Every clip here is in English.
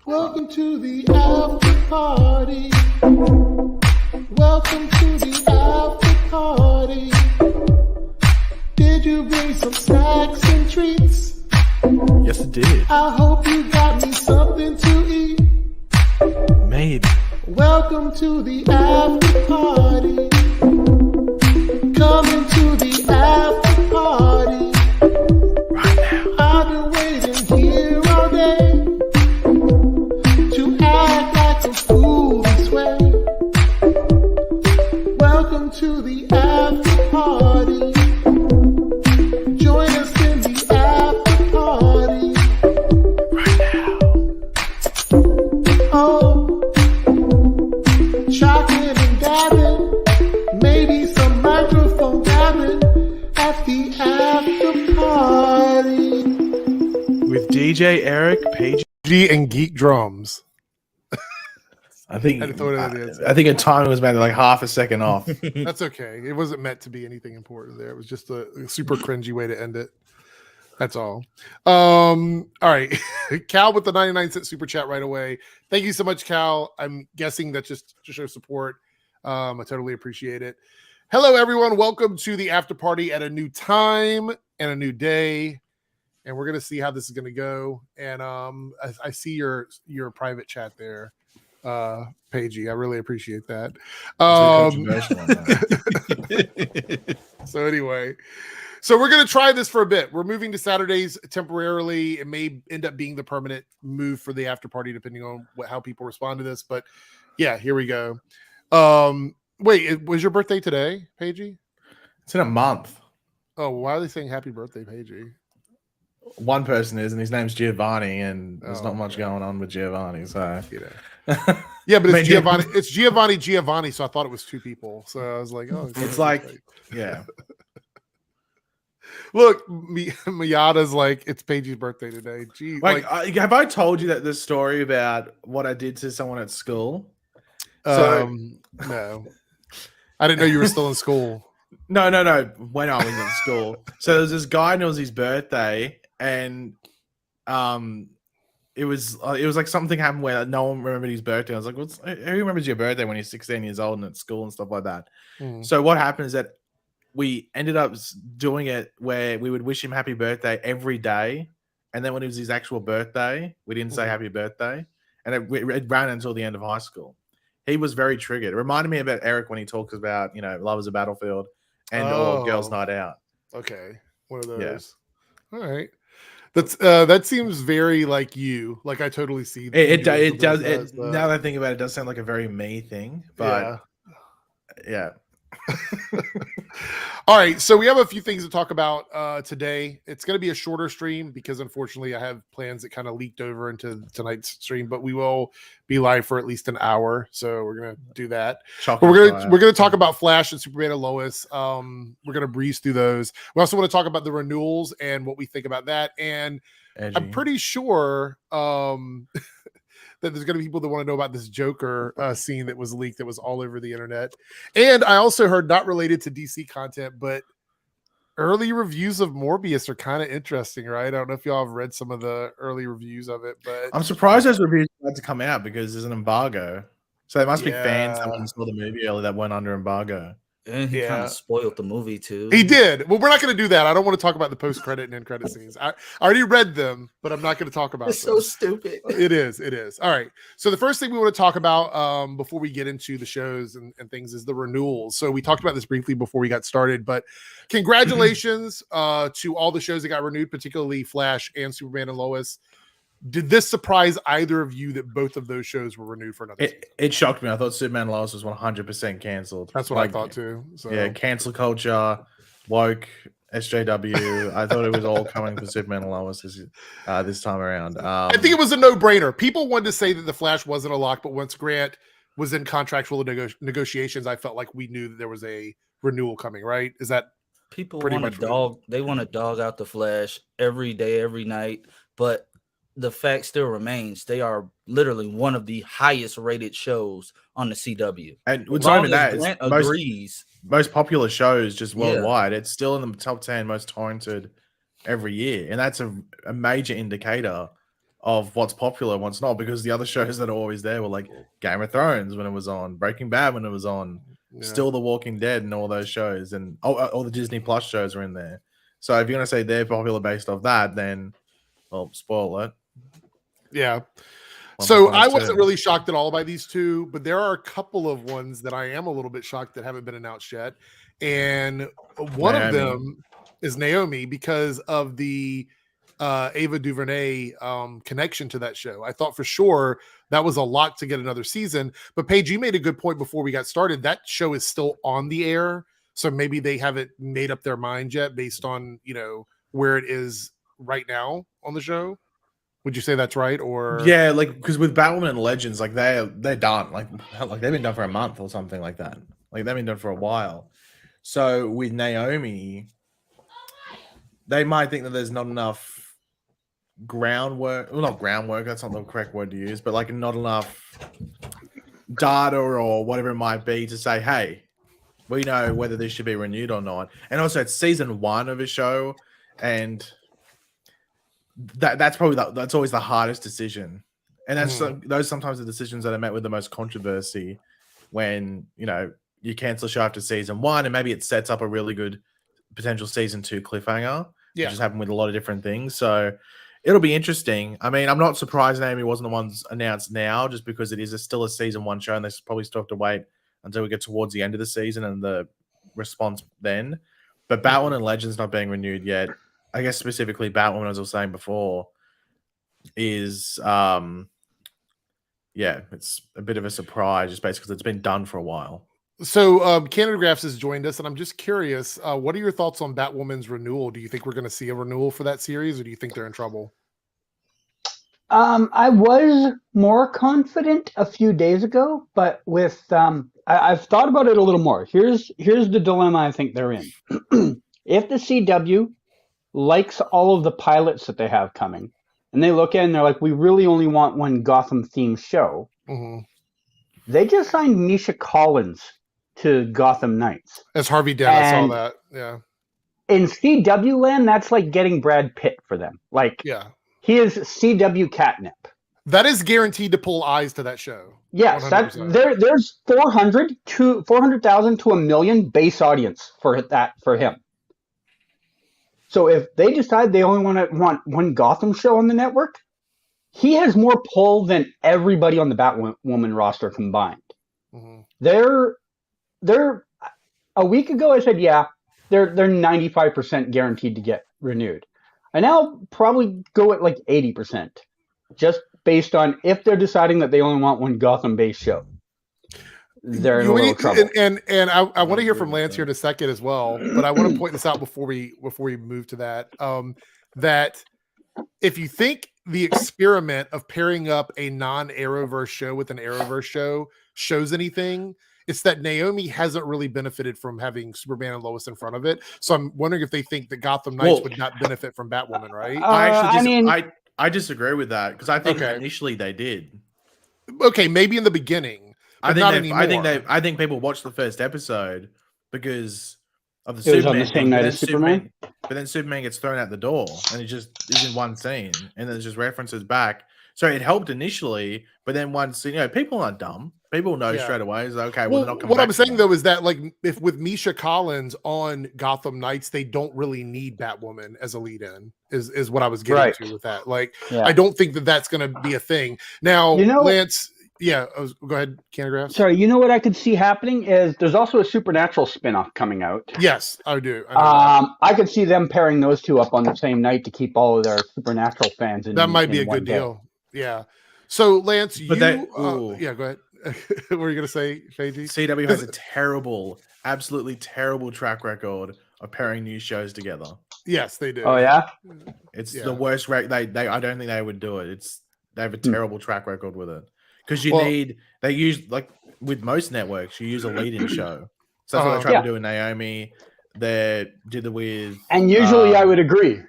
Welcome to the after party. Welcome to the after party. Did you bring some snacks and treats? Yes, it did. I hope you got me something to eat. Maybe. Welcome to the after party. Coming to the after party. Right now. I've been waiting here all day to act like a fool this way. Welcome to the after party. Join us in the after party. Right now. Oh, chocolate and gabbing, maybe some microphone gabbing at the after party. With DJ Eric, Paige, And Geek Drums. I think I thought it is. I think a timing was about like half a second off. That's okay. It wasn't meant to be anything important there. It was just a super cringy way to end it. That's all. All right. Cal with the 99-cent super chat right away. Thank you so much, Cal. I'm guessing that's just to show support. I totally appreciate it. Hello, everyone. Welcome to the after party at a new time and a new day. And we're gonna see how this is gonna go. And I see your private chat there, Paigey. I really appreciate that. So anyway, so we're gonna try this for a bit. We're moving to Saturdays temporarily. It may end up being the permanent move for the after party, depending on how people respond to this. But yeah, here we go. Wait, was your birthday today, Paigey? It's in a month. Oh, why are they saying happy birthday, Paigey? One person is, and his name's Giovanni, and there's not much going on with Giovanni. So yeah, but it's Giovanni. It's Giovanni. So I thought it was two people. So I was like, oh, it's like, yeah. Look, Miyata's like, it's Paige's birthday today. Gee, have I told you that this story about what I did to someone at school? No, I didn't know you were still in school. No. When I was in school, so there was this guy, and it was his birthday, and it was like something happened where no one remembered his birthday. I was like, who remembers your birthday when you're 16 years old and at school and stuff like that? So what happened is that we ended up doing it where we would wish him happy birthday every day, and then when it was his actual birthday, we didn't say happy birthday, and it ran until the end of high school. He was very triggered. It reminded me about Eric when he talks about, love is a battlefield and or girls' night out. Okay, one of those. Yeah. All right. That seems very like you. Like I totally see. It does. Now that I think about it, it does sound like a very me thing. But yeah. All right, so we have a few things to talk about today. It's going to be a shorter stream because unfortunately I have plans that kind of leaked over into tonight's stream, but we will be live for at least an hour, so we're going to do that. But we're going to talk about Flash and Superman and Lois. We're going to breeze through those. We also want to talk about the renewals and what we think about that, and edgy. I'm pretty sure that there's going to be people that want to know about this Joker scene that was leaked that was all over the internet. And I also heard, not related to DC content, but early reviews of Morbius are kind of interesting, right? I don't know if y'all have read some of the early reviews of it, but I'm surprised those reviews had to come out because there's an embargo. So there must be fans that went saw the movie early that went under embargo. And he kind of spoiled the movie too. He did. Well, we're not going to do that. I don't want to talk about the post-credit and end-credit scenes. I already read them, but I'm not going to talk about it's them. so stupid. It is. All right. So the first thing we want to talk about before we get into the shows and things is the renewals. So we talked about this briefly before we got started, but congratulations to all the shows that got renewed, particularly Flash and Superman and Lois. Did this surprise either of you that both of those shows were renewed for another season? It shocked me. I thought Superman and Lois was 100% canceled. That's what I thought too. So. Yeah, cancel culture, woke, SJW. I thought it was all coming for Superman and Lois this time around. I think it was a no-brainer. People wanted to say that the Flash wasn't a lock, but once Grant was in contractual negotiations, I felt like we knew that there was a renewal coming, right? Is that people want to dog? They want to dog out the Flash every day, every night, but the fact still remains they are literally one of the highest rated shows on the CW. And what's only that is most popular shows just worldwide. It's still in the top 10 most torrented every year, and that's a major indicator of what's popular and what's not, because the other shows that are always there were like Game of Thrones when it was on, Breaking Bad when it was on, Still The Walking Dead, and all those shows, and all the Disney Plus shows are in there. So if you're gonna say they're popular based off that, then spoil it. Yeah. So I wasn't really shocked at all by these two, but there are a couple of ones that I am a little bit shocked that haven't been announced yet. And one of them is Naomi, because of the Ava DuVernay connection to that show. I thought for sure that was a lock to get another season. But Paige, you made a good point before we got started. That show is still on the air. So maybe they haven't made up their mind yet based on, where it is right now on the show. Would you say that's right? Or yeah, like, because with Batwoman and Legends, like they're done. Like they've been done for a month or something like that. Like they've been done for a while. So with Naomi, they might think that there's not enough groundwork. Well, not groundwork. That's not the correct word to use. But like not enough data or whatever it might be to say, hey, we know whether this should be renewed or not. And also, it's season 1 of a show, and that's probably that's always the hardest decision. And that's those sometimes the decisions that are met with the most controversy, when you cancel a show after season 1, and maybe it sets up a really good potential season 2 cliffhanger. Which has happened with a lot of different things. So it'll be interesting. I mean, I'm not surprised Naomi wasn't the ones announced now, just because it is still a season 1 show, and they probably still have to wait until we get towards the end of the season and the response then. But Batwoman and Legends not being renewed yet, I guess specifically Batwoman, as I was saying before, is it's a bit of a surprise, just basically because it's been done for a while. So Canada Graphs has joined us, and I'm just curious, what are your thoughts on Batwoman's renewal? Do you think we're going to see a renewal for that series, or do you think they're in trouble? I was more confident a few days ago, but with I've thought about it a little more. Here's the dilemma I think they're in. If the CW likes all of the pilots that they have coming, and they look in and they're like, we really only want one Gotham themed show. Mm-hmm. They just signed Misha Collins to Gotham Knights as Harvey Dent. I saw that. Yeah. In CW land, that's like getting Brad Pitt for them. Like, he is CW catnip. That is guaranteed to pull eyes to that show. Yes, there's 400,000 to 1 million base audience for him. So if they decide they only want one Gotham show on the network, he has more pull than everybody on the Batwoman roster combined. Mm-hmm. They're a week ago I said, they're 95% guaranteed to get renewed. I now probably go at like 80%, just based on if they're deciding that they only want one Gotham-based show. They're in a little trouble. And I want to hear from Lance here in a second as well, but I want to point this out before we move to that. That if you think the experiment of pairing up a non-Arrowverse show with an Arrowverse show shows anything, it's that Naomi hasn't really benefited from having Superman and Lois in front of it. So I'm wondering if they think that Gotham Knights would not benefit from Batwoman, right? I disagree with that, because I think initially they did. Okay, maybe in the beginning. I think people watched the first episode because of the Superman. On the same night as Superman. But then Superman gets thrown out the door, and it just is in one scene, and there's just references back. So it helped initially, but then once people aren't dumb. People know straight away. It's like, okay, well, they're not coming what back I'm saying though is that, like, if with Misha Collins on Gotham Knights, they don't really need Batwoman as a lead-in. Is what I was getting to with that. Like, I don't think that that's going to be a thing. Now, Lance. Yeah, go ahead, Canada. Sorry, you know what I could see happening is there's also a Supernatural spinoff coming out. Yes, I do. I could see them pairing those two up on the same night to keep all of their Supernatural fans in. That might be a good deal. Yeah. So, Lance, go ahead. What were you going to say, Feiji? CW has a absolutely terrible track record of pairing new shows together. Yes, they do. Oh yeah, it's the worst. I don't think they would do it. They have a terrible track record with it. Because they use, like with most networks, you use a lead-in show. So that's what they try to do with Naomi. They did it with, and usually I would agree.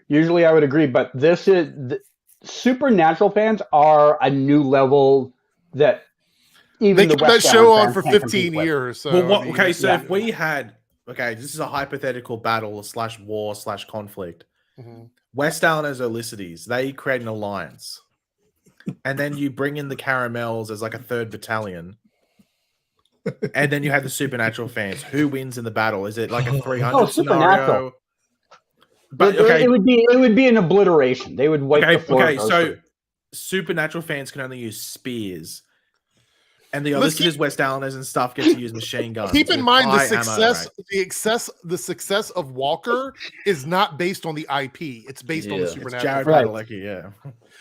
But this is Supernatural fans are a new level that even they kept that show on for 15 years. So if we had this is a hypothetical battle / war / conflict. Mm-hmm. West Islanders or Licities, they create an alliance. and then you bring in the Caramels as like a third battalion, and then you have the Supernatural fans. Who wins in the battle? Is it like a 300 scenario? But it would be an obliteration. They would wipe the floor. Okay, so Supernatural fans can only use spears. And the other cities, West Islanders and stuff, get to use machine guns. Keep in mind the success of Walker is not based on the IP. It's based on the Supernatural. Jared Padalecki,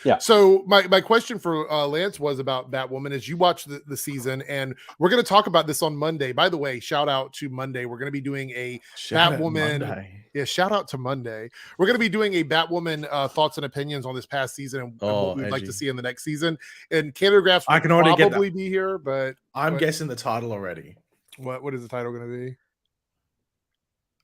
yeah. So my question for Lance was about Batwoman. As you watch the season, and we're going to talk about this on Monday. By the way, shout out to Monday. We're going to be doing a Batwoman. Yeah, shout out to Monday. We're going to be doing a Batwoman thoughts and opinions on this past season and what we'd like to see in the next season. And Canada Graphs will probably be here, but I'm guessing the title already. What is the title going to be?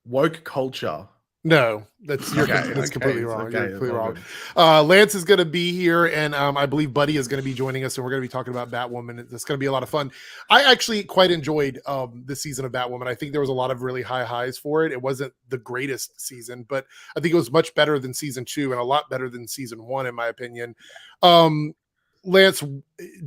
Woke culture. No, that's completely wrong. You're completely wrong. Lance is going to be here, and I believe Buddy is going to be joining us, and we're going to be talking about Batwoman. It's going to be a lot of fun. I actually quite enjoyed this season of Batwoman. I think there was a lot of really high highs for it. It wasn't the greatest season, but I think it was much better than season 2 and a lot better than season 1, in my opinion. Lance,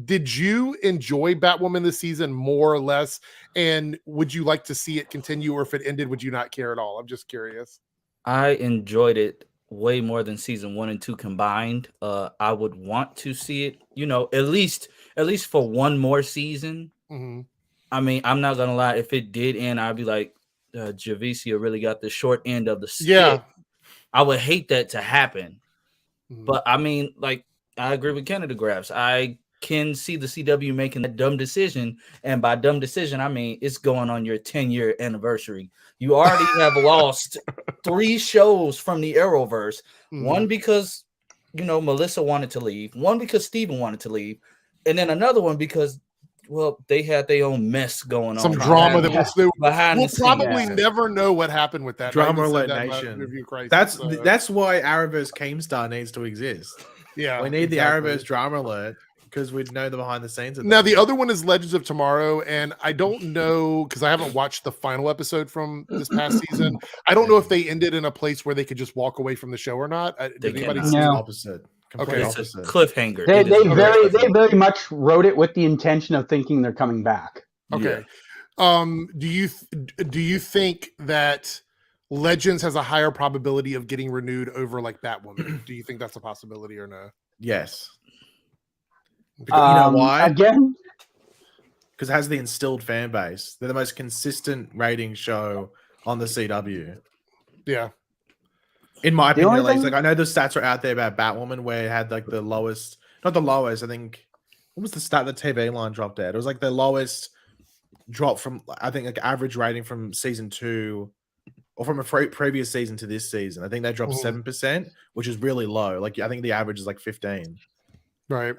did you enjoy Batwoman this season more or less? And would you like to see it continue, or if it ended, would you not care at all? I'm just curious. I enjoyed it way more than season 1 and 2 combined. I would want to see it, at least for one more season. Mm-hmm. I mean, I'm not gonna lie. If it did end, I'd be like, Javicia really got the short end of the stick. Yeah, I would hate that to happen. Mm-hmm. But I mean, like, I agree with Canada Graphs. I can see the CW making that dumb decision, and by dumb decision, I mean it's going on your 10-year anniversary. You already have lost 3 shows from the Arrowverse. Mm-hmm. One because Melissa wanted to leave, one because Steven wanted to leave, and then another one because they had their own mess going on. Some drama that was behind we'll the probably scenes. never know what happened with that drama alert nation. That's why Arrowverse Keemstar needs to exist. Yeah, we need the Arrowverse drama alert, because we'd know the behind the scenes of now the other one is Legends of Tomorrow, and I don't know, because I haven't watched the final episode from this past season. I don't know if they ended in a place where they could just walk away from the show or not. Did anybody see the opposite? Okay, it's a cliffhanger. They very much wrote it with the intention of thinking they're coming back. Okay. Yeah. Do you think that Legends has a higher probability of getting renewed over like Batwoman? Do you think that's a possibility or no? Yes. Because, you know why? Again? Because it has the instilled fan base. They're the most consistent rating show on the CW. Yeah. In my opinion, at least. Like, I know the stats are out there about Batwoman where it had like the lowest, not the lowest, I think, what was the stat the TV line dropped at? It was like the lowest drop from, I think, like average rating from season 2 or from a previous season to this season. I think they dropped 7%, which is really low. Like, I think the average is like 15. Right.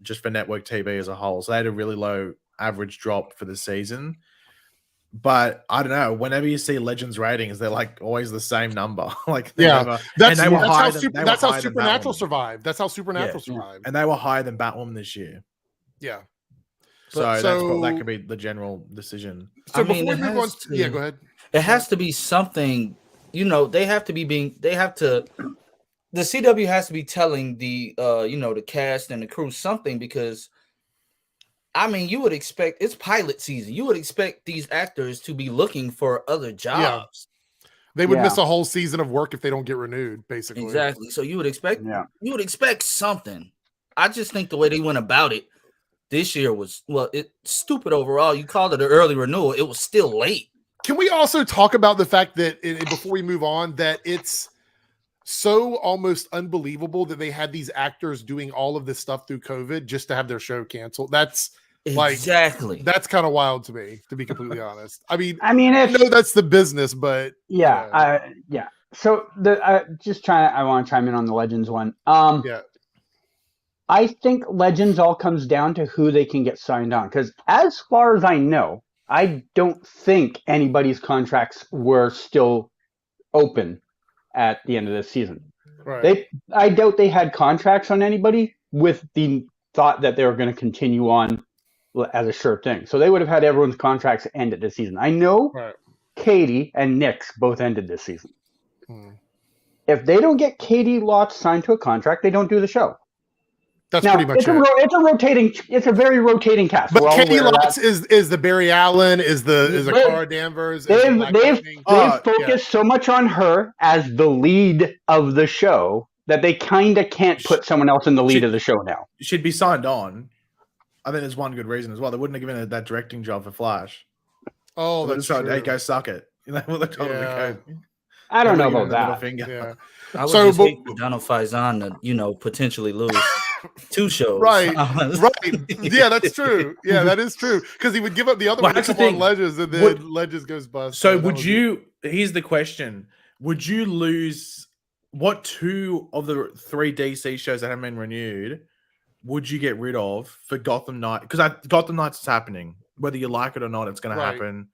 Just for network TV as a whole. So they had a really low average drop for the season. But I don't know, whenever you see Legends ratings, they're like always the same number. Like, that's how Supernatural survived. That's how Supernatural survived. And they were higher than Batwoman this year. Yeah. So that could be the general decision. So before we move on, go ahead. It has to be something, the CW has to be telling the the cast and the crew something, because I mean, you would expect, it's pilot season. You would expect these actors to be looking for other jobs. Yeah. They would miss a whole season of work if they don't get renewed, basically. Exactly. So you would expect something. I just think the way they went about it this year was, it's stupid overall. You called it an early renewal. It was still late. Can we also talk about the fact that, before we move on, that it's so almost unbelievable that they had these actors doing all of this stuff through COVID just to have their show canceled? That's exactly. That's kind of wild to me, to be completely honest. I mean, I know that's the business, but yeah. So I want to chime in on the Legends one. I think Legends all comes down to who they can get signed on, because as far as I know, I don't think anybody's contracts were still open at the end of this season. Right. I doubt they had contracts on anybody with the thought that they were going to continue on as a sure thing. So they would have had everyone's contracts ended this season. I know Katie and Nick's both ended this season. If they don't get Katie Lotz signed to a contract, they don't do the show. That's Now, pretty much it. It's a very rotating cast. But We're all Katie aware of Lotz that. is the Barry Allen, is the Cara Danvers, is the Black Lightning. They've focused so much on her as the lead of the show that they kind of can't put someone else in the lead of the show now. She'd be signed on. I think there's one good reason as well. They wouldn't have given her that directing job for Flash. Oh, that's true. Hey, go suck it. You know what they told her to go. I don't know about that. Yeah. I would just hate for Donald Faison to, potentially lose 2 shows. Right. Yeah, that's true. Yeah, that is true. Because he would give up the other one to come on Legends, and then Legends goes bust. So would you? Here's the question: would you lose what 2 of the 3 DC shows that haven't been renewed? Would you get rid of for Gotham Knight? Because Gotham Knights is happening, whether you like it or not. It's going to happen.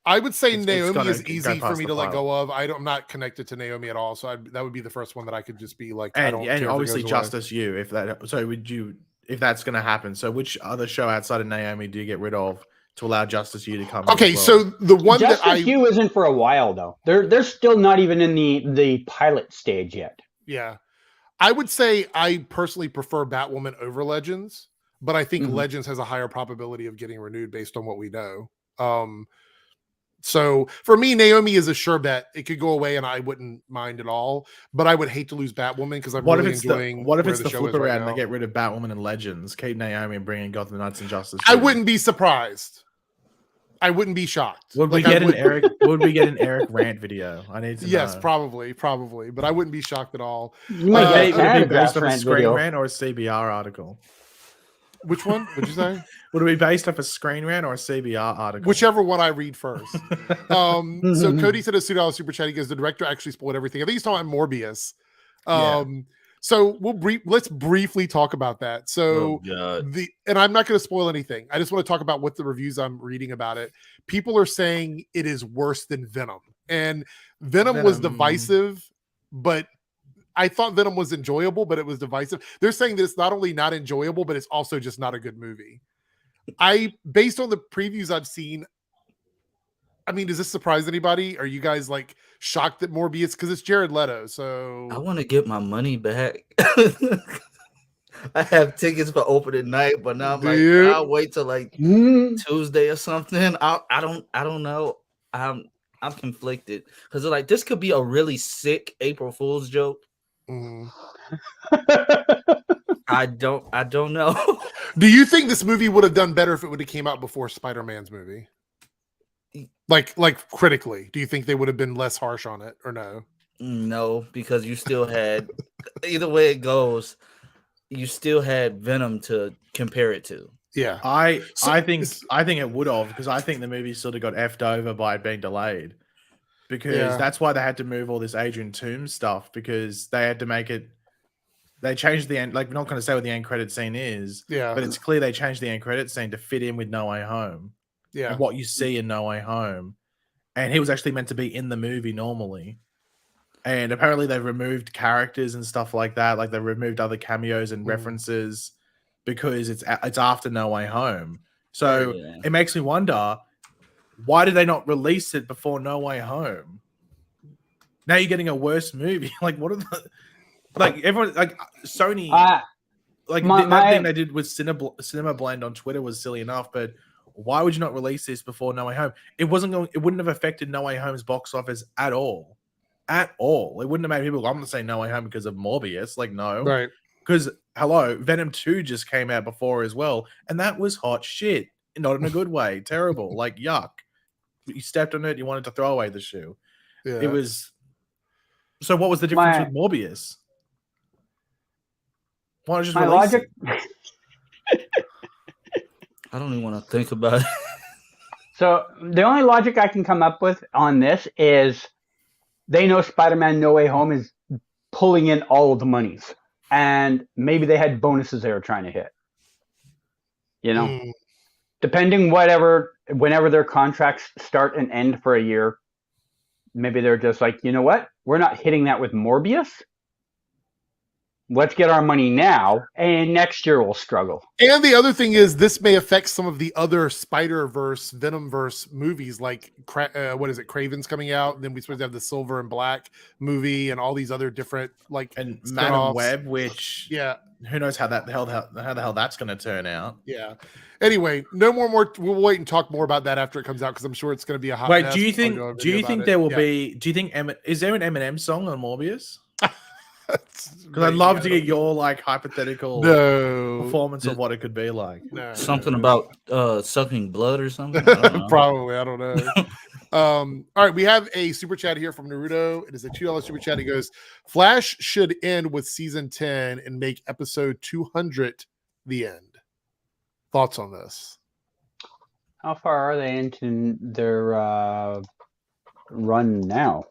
I would say Naomi is easy for me to let go of. I'm not connected to Naomi at all, so that would be the first one that I could just be like. And obviously Justice You, if that's going to happen. So which other show outside of Naomi do you get rid of to allow Justice You to come? Okay, so the one Justice You isn't for a while though. They're still not even in the pilot stage yet. Yeah, I would say I personally prefer Batwoman over Legends, but I think Legends has a higher probability of getting renewed based on what we know. So for me, Naomi is a sure bet. It could go away, and I wouldn't mind at all. But I would hate to lose Batwoman because I'm really enjoying. What if it's the flip around and they get rid of Batwoman and Legends, keep Naomi and bring in Gotham Knights and Justice? I wouldn't be surprised. I wouldn't be shocked. Would we get an Eric? Would we get an Eric rant video? I need to. Yes, know. probably, but I wouldn't be shocked at all. You might get would it be based off a Screen Rant or a CBR article? Which one? What'd you say? Would it be based off a Screen Rant or a CBR article? Whichever one I read first. So Cody said a $2 super chat. He goes, the director actually spoiled everything. I think he's talking about Morbius. So let's briefly talk about that. So and I'm not going to spoil anything. I just want to talk about what the reviews I'm reading about it. People are saying it is worse than Venom. And Venom was divisive, but I thought Venom was enjoyable, but it was divisive. They're saying that it's not only not enjoyable, but it's also just not a good movie. Based on the previews I've seen, I mean, does this surprise anybody? Are you guys like shocked that Morbius? Because it's Jared Leto, so I want to get my money back. I have tickets for opening night, but now I'm like, I'll wait till like Tuesday or something. I don't know. I'm conflicted because like this could be a really sick April Fool's joke. I don't know. Do you think this movie would have done better if it would have came out before Spider-Man's movie? Like critically, do you think they would have been less harsh on it or no? No, because you still had either way it goes, you still had Venom to compare it to. Yeah. I think it would have, because I think the movie sort of got effed over by it being delayed. Because that's why they had to move all this Adrian Toomes stuff, because they had to make it. They changed the end. Like, we're not going to say what the end credit scene is. Yeah. But it's clear they changed the end credit scene to fit in with No Way Home. Yeah. And what you see in No Way Home. And he was actually meant to be in the movie normally. And apparently they've removed characters and stuff like that. Like, they've removed other cameos and references because it's after No Way Home. So it makes me wonder, why did they not release it before No Way Home? Now you're getting a worse movie. Like, what are the... Like, everyone... Like, Sony... that thing they did with Cinema Blend on Twitter was silly enough, but why would you not release this before No Way Home? It wouldn't have affected No Way Home's box office at all. At all. It wouldn't have made people go, I'm going to say No Way Home because of Morbius. Like, no. Right. Because, hello, Venom 2 just came out before as well, and that was hot shit. Not in a good way. Terrible. Like, yuck. You stepped on it, you wanted to throw away the shoe. Yeah. It was... So what was the difference with Morbius? Why not just release it? I don't even want to think about it. So the only logic I can come up with on this is they know Spider-Man No Way Home is pulling in all of the monies. And maybe they had bonuses they were trying to hit. You know? Depending whenever their contracts start and end for a year, maybe they're just like, you know what? We're not hitting that with Morbius. let's get our money now, and next year we'll struggle. And the other thing is, this may affect some of the other Spider-Verse, Venom-verse movies, like what is it? Craven's coming out. Then we supposed to have the Silver and Black movie, and all these other different and spin-offs. Madam Web, which who knows how the hell that's going to turn out. Yeah. Anyway, no more. We'll wait and talk more about that after it comes out, because I'm sure it's going to be a hot. Wait, do you think there will be? Do you think is there an Eminem song on Morbius? Because I'd love to get your hypothetical performance of what it could be like. Something about sucking blood or something. Probably, I don't know. All right, we have a super chat here from Naruto. It is a $2 super chat. He goes, "Flash should end with season 10 and make episode 200 the end." Thoughts on this? How far are they into their run now?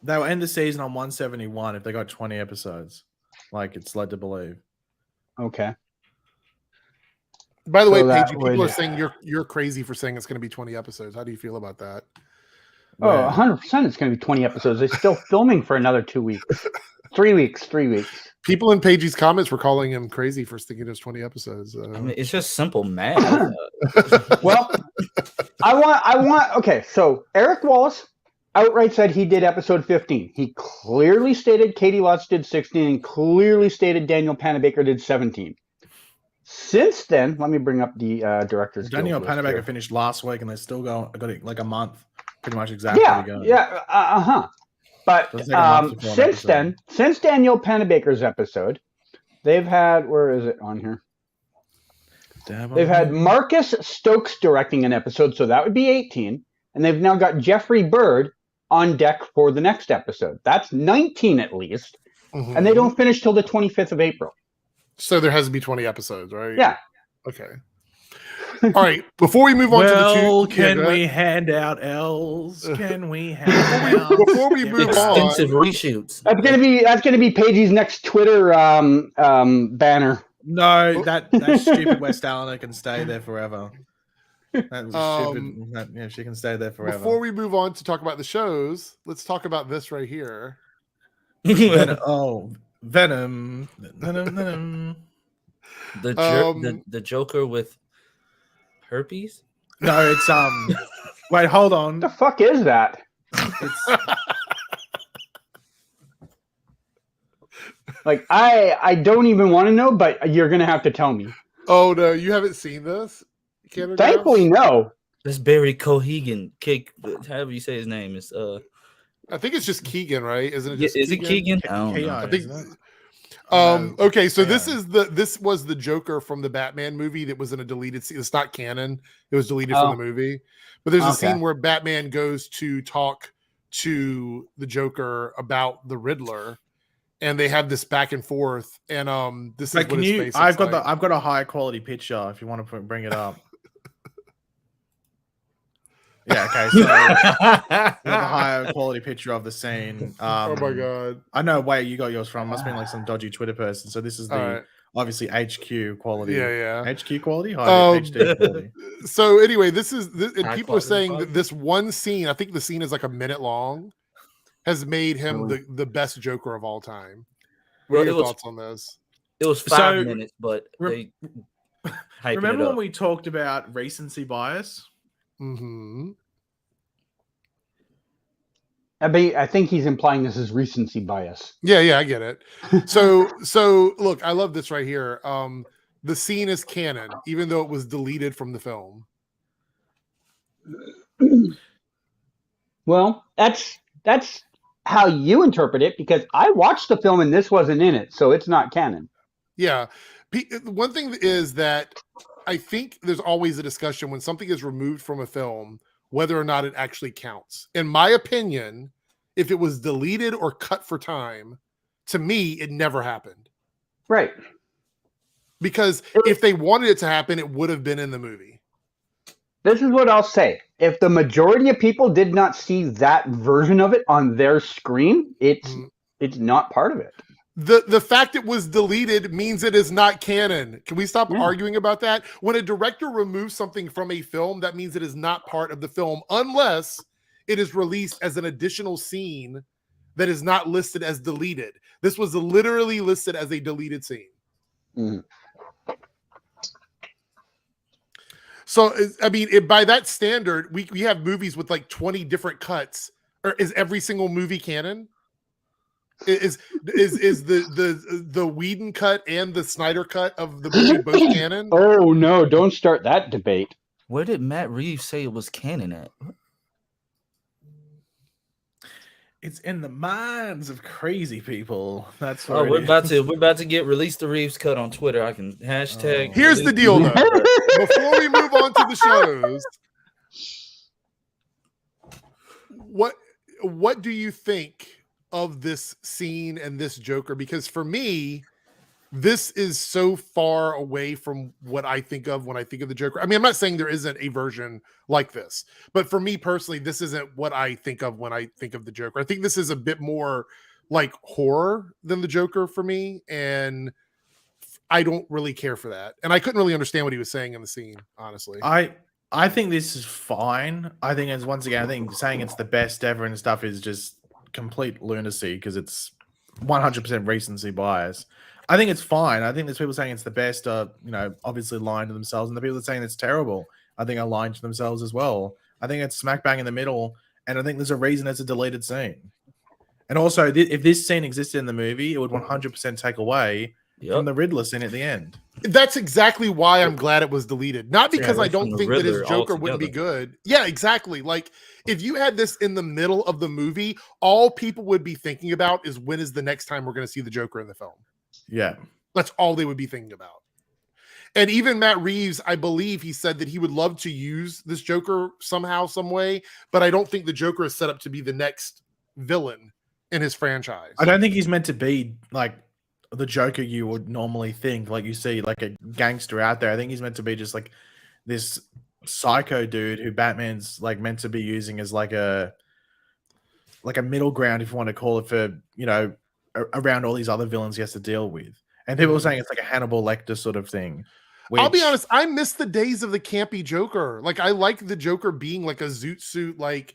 They'll end the season on 171 if they got 20 episodes, like it's led to believe. Okay. By the way, Paige, people are saying you're crazy for saying it's going to be 20 episodes. How do you feel about that? Oh, 100% it's going to be 20 episodes. They're still filming for another 2 weeks. 3 weeks. People in Paige's comments were calling him crazy for thinking it was 20 episodes. I mean, it's just simple math. Well, okay, so Eric Wallace outright said he did episode 15. He clearly stated Katie Lutz did 16 and clearly stated Daniel Panabaker did 17. Since then, let me bring up the director's. Daniel Panabaker finished last week and they're still going. I got it like a month, pretty much exactly. But since then, since Daniel Panabaker's episode, they've had, where is it on here? They've had Marcus Stokes directing an episode, so that would be 18. And they've now got Jeffrey Bird on deck for the next episode. That's 19 at least. Mm-hmm. And they don't finish till the 25th of April. So there has to be 20 episodes, right? Yeah. Okay. All right. Before we move on to the two, can we hand out L's? Can we hand out before we move extensive reshoots? That's gonna be Paige's next Twitter banner. No, that stupid West Allen can stay there forever. That was stupid. She can stay there forever. Before we move on to talk about the shows, let's talk about this right here. Venom. The Joker with herpes? No, it's wait, hold on. What the fuck is that? Like I don't even want to know, but you're gonna have to tell me. Oh no, you haven't seen this? Thankfully, no. That's Barry Cohegan. However you say his name is. I think it's just Keegan, right? Isn't it? Just is Keegan? It Keegan? I don't know. I think. Okay, so this was the Joker from the Batman movie that was in a deleted scene. It's not canon. It was deleted from the movie. But there's a scene where Batman goes to talk to the Joker about the Riddler, and they have this back and forth. And this is what his face I've got a high quality picture if you want to bring it up. Yeah, okay. So the higher quality picture of the scene. Oh my god! I know where you got yours from. Must have been like some dodgy Twitter person. So this is the obviously HQ quality. Yeah. HQ quality, HD quality. So anyway, and people are saying that this one scene, I think the scene is like a minute long, has made him the best Joker of all time. What are your thoughts on this? It was 5 minutes, but they remember when we talked about recency bias? Mm-hmm. I think he's implying this is recency bias. Yeah, I get it. So look, I love this right here. The scene is canon, even though it was deleted from the film. Well, that's how you interpret it, because I watched the film and this wasn't in it, so it's not canon. Yeah. One thing is that I think there's always a discussion when something is removed from a film, whether or not it actually counts. In my opinion, if it was deleted or cut for time, to me, it never happened. Right. Because if they wanted it to happen, it would have been in the movie. This is what I'll say. If the majority of people did not see that version of it on their screen, it's not part of it. The fact it was deleted means it is not canon. Can we stop arguing about that? When a director removes something from a film, that means it is not part of the film, unless it is released as an additional scene that is not listed as deleted. This was literally listed as a deleted scene. Mm. So, I mean, by that standard, we have movies with like 20 different cuts. Or is every single movie canon? Is the Whedon cut and the Snyder cut of the movie both canon? Oh no! Don't start that debate. Where did Matt Reeves say it was canon at? It's in the minds of crazy people. That's Oh, what we're about to get Release the Reeves cut on Twitter. I can hashtag. Here's the deal, though. Before we move on to the shows, what do you think of this scene and this Joker? Because for me, this is so far away from what I think of when I think of the Joker. I mean, I'm not saying there isn't a version like this, but for me personally, this isn't what I think of when I think of the Joker. I think this is a bit more like horror than the Joker for me, and I don't really care for that. And I couldn't really understand what he was saying in the scene, honestly. I think this is fine. I think it's once again, I think saying it's the best ever and stuff is just complete lunacy because it's 100% recency bias. I think it's fine. I think there's people saying it's the best, obviously lying to themselves, and the people that are saying it's terrible, I think are lying to themselves as well. I think it's smack bang in the middle, and I think there's a reason it's a deleted scene. And also, if this scene existed in the movie, it would 100% take away from the Riddler scene at the end. That's exactly why I'm glad it was deleted. Not because I don't think that his Joker wouldn't be good. Yeah, exactly. Like, if you had this in the middle of the movie, all people would be thinking about is when is the next time we're going to see the Joker in the film. Yeah. That's all they would be thinking about. And even Matt Reeves, I believe he said that he would love to use this Joker somehow, some way, but I don't think the Joker is set up to be the next villain in his franchise. I don't think he's meant to be like the Joker you would normally think, like you see like a gangster out there. I think he's meant to be just like this psycho dude who Batman's like meant to be using as like a middle ground, if you want to call it, for, around all these other villains he has to deal with. And people are saying it's like a Hannibal Lecter sort of thing. I'll be honest, I miss the days of the campy Joker. Like, I like the Joker being like a zoot suit, like,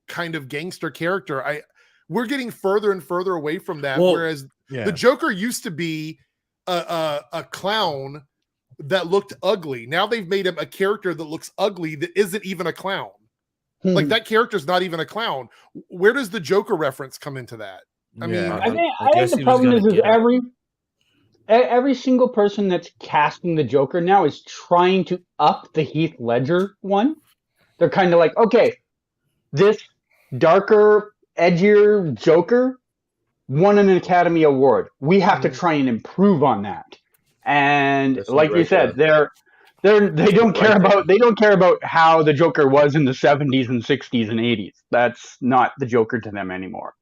kind of gangster character. We're getting further and further away from that. Whereas the Joker used to be a clown that looked ugly. Now they've made him a character that looks ugly that isn't even a clown. Like, that character's not even a clown. Where does the Joker reference come into that? I mean, I think the problem is every single person that's casting the Joker now is trying to up the Heath Ledger one. They're kind of like, okay, this darker, edgier Joker won an Academy Award. We have to try and improve on that. And that's like you said, they don't care about how the Joker was in the 70s and 60s and 80s. That's not the Joker to them anymore.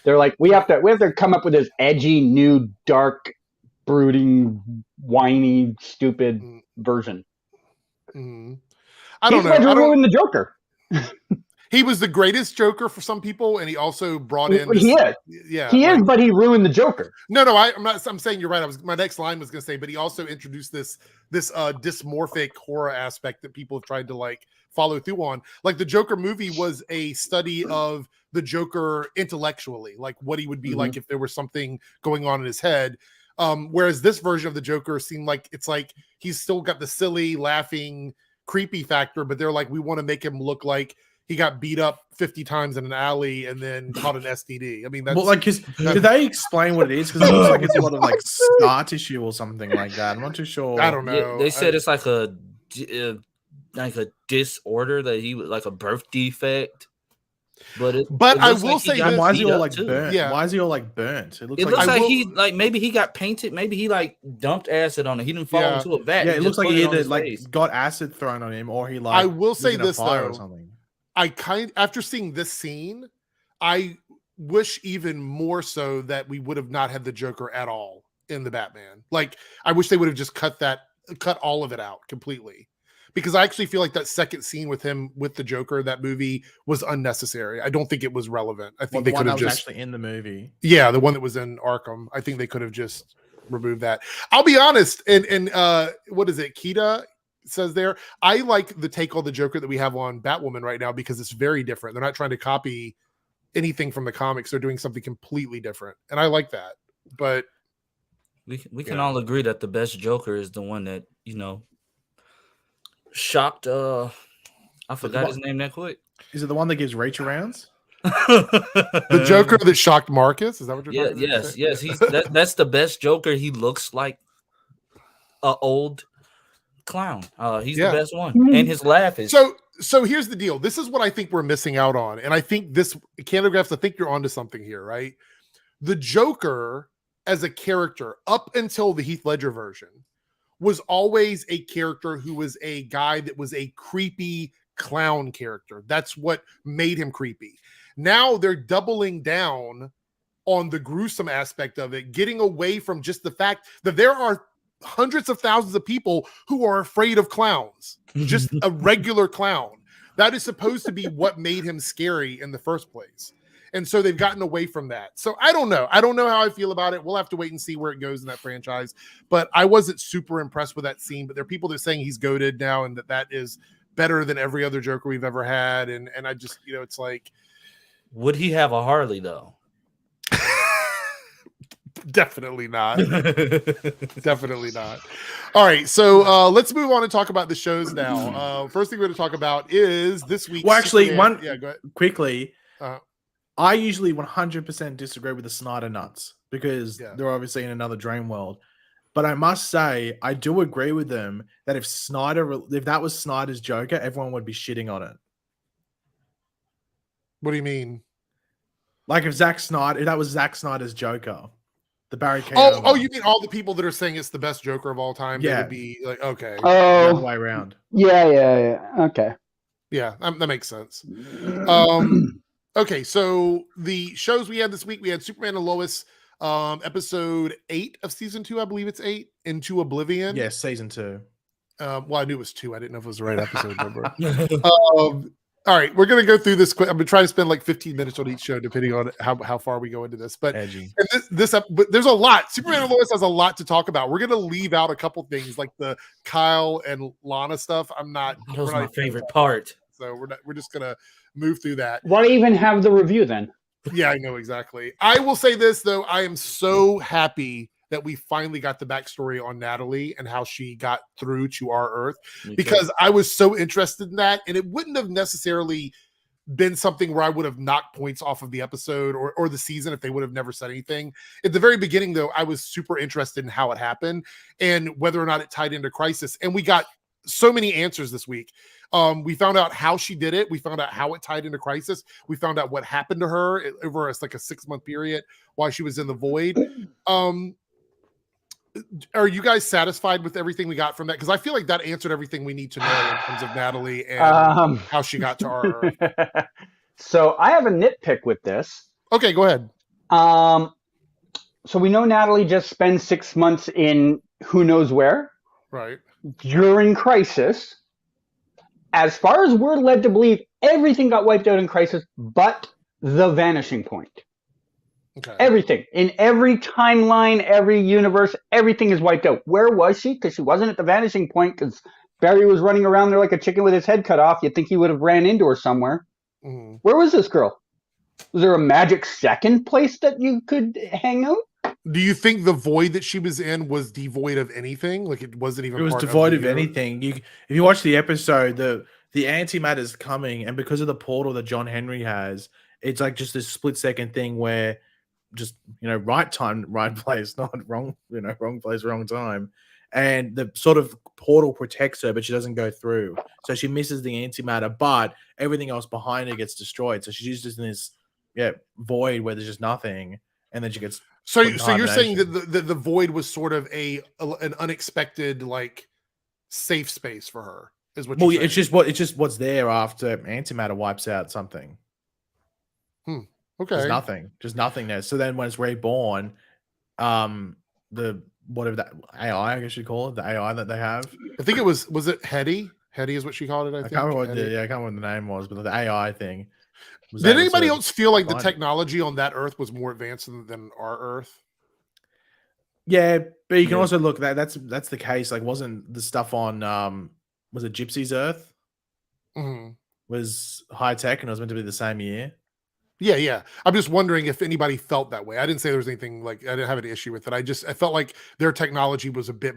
They're like, we have to come up with this edgy, new, dark, brooding, whiny, stupid version. I don't know. Heath Ledger ruined the Joker. He was the greatest Joker for some people, and he also brought in. He is, but he ruined the Joker. No, I'm not. I'm saying you're right. My next line was going to say, but he also introduced this dysmorphic horror aspect that people have tried to like follow through on. Like, the Joker movie was a study of the Joker intellectually, like what he would be like if there was something going on in his head. Whereas this version of the Joker seemed like it's like he's still got the silly, laughing, creepy factor, but they're like, we want to make him look like he got beat up 50 times in an alley and then caught an STD. I mean, that's did they explain what it is? Because it looks like it's a lot of like scar tissue or something like that. I'm not too sure. I don't know. They said it's like a disorder that he was like a birth defect. But I will say, why is he all like burnt? Yeah. Why is he all like burnt? It looks like he maybe he got painted. Maybe he like dumped acid on it. He didn't fall into a vat. Yeah, it looks like he either like got acid thrown on him or he like. I will say this though. Or something. After seeing this scene, I wish even more so that we would have not had the Joker at all in the Batman. Like, I wish they would have just cut all of it out completely. Because I actually feel like that second scene with him with the Joker, that movie, was unnecessary. I don't think it was relevant. I think they could have just actually in the movie. Yeah, the one that was in Arkham. I think they could have just removed that. I'll be honest, and what is it? Kita says there. I like the take on the Joker that we have on Batwoman right now because it's very different. They're not trying to copy anything from the comics. They're doing something completely different, and I like that. But we can all agree that the best Joker is the one that shocked. I forgot his name that quick. Is it the one that gives Rachel rounds? The Joker that shocked Marcus? Is that what you're talking about? Yes. That's the best Joker. He looks like an old clown. He's the best one, and his laugh is So here's the deal. This is what I think we're missing out on, and I think this Candigraphs. I think you're onto something here, right? The Joker as a character, up until the Heath Ledger version, was always a character who was a guy that was a creepy clown character. That's what made him creepy. Now they're doubling down on the gruesome aspect of it, getting away from just the fact that there are hundreds of thousands of people who are afraid of clowns. Just a regular clown. That is supposed to be what made him scary in the first place. And so they've gotten away from that. So I don't know. I don't know how I feel about it. We'll have to wait and see where it goes in that franchise. But I wasn't super impressed with that scene. But there are people that are saying he's goated now and that is better than every other Joker we've ever had. And I just, it's like. Would he have a Harley, though? Definitely not. Definitely not. All right, so let's move on and talk about the shows now. First thing we're going to talk about is this week. Well, actually, go ahead. Quickly. I usually 100% disagree with the Snyder nuts because they're obviously in another dream world. But I must say, I do agree with them that if that was Snyder's Joker, everyone would be shitting on it. What do you mean? Like if that was Zack Snyder's Joker. The barricade. Oh, you mean all the people that are saying it's the best Joker of all time? Yeah. They would be like, okay. The other way around. Yeah. Okay. Yeah, that makes sense. Okay, so the shows we had this week, we had Superman and Lois, episode 8 of season 2, I believe it's 8, Into Oblivion. Yes, season 2. Well, I knew it was 2. I didn't know if it was the right episode number. All right, we're going to go through this quick. I'm going to try to spend like 15 minutes on each show, depending on how far we go into this. But but there's a lot. Superman and Lois has a lot to talk about. We're going to leave out a couple things like the Kyle and Lana stuff. That was my favorite part. So we're just going to move through that. Why even have the review then? Yeah, I know exactly. I will say this though. I am so happy that we finally got the backstory on Natalie and how she got through to our Earth, because I was so interested in that, and it wouldn't have necessarily been something where I would have knocked points off of the episode or the season if they would have never said anything. At the very beginning, though, I was super interested in how it happened and whether or not it tied into Crisis, and we got so many answers this week. We found out how she did it. We found out how it tied into Crisis. We found out what happened to her over a 6-month period while she was in the void. Are you guys satisfied with everything we got from that? Because I feel like that answered everything we need to know in terms of Natalie and how she got to our Earth. So I have a nitpick with this. Okay, go ahead. So we know Natalie just spends 6 months in who knows where. Right. During Crisis. As far as we're led to believe, everything got wiped out in Crisis but the vanishing point. Okay. Everything. In every timeline, every universe, everything is wiped out. Where was she? Because she wasn't at the vanishing point, because Barry was running around there like a chicken with his head cut off. You'd think he would have ran into her somewhere. Mm-hmm. Where was this girl? Was there a magic second place that you could hang out? Do you think the void that she was in was devoid of anything? Like it wasn't even. It was part devoid of anything. If you watch the episode, the antimatter's coming, and because of the portal that John Henry has, it's like just this split-second thing where just right time, right place, not wrong, wrong place, wrong time, and the sort of portal protects her, but she doesn't go through, so she misses the antimatter, but everything else behind her gets destroyed. So she's just in this void where there's just nothing, and then she gets. So you're saying that the void was sort of an unexpected safe space for her, is what? Well, it's just what's there after antimatter wipes out something. Okay. There's nothing. Just nothingness. So then when it's reborn, the whatever that AI, I guess you'd call it, the AI that they have. I think it was it Hetty? Hetty is what she called it, I think. I can't remember what the name was, but the AI thing. Did anybody else feel like the technology on that Earth was more advanced than our Earth? Yeah, but you can also look that's the case. Like, wasn't the stuff on was it Gypsy's Earth? Mm-hmm. Was high tech and it was meant to be the same year. Yeah. I'm just wondering if anybody felt that way. I didn't say there was anything like I didn't have an issue with it. I felt like their technology was a bit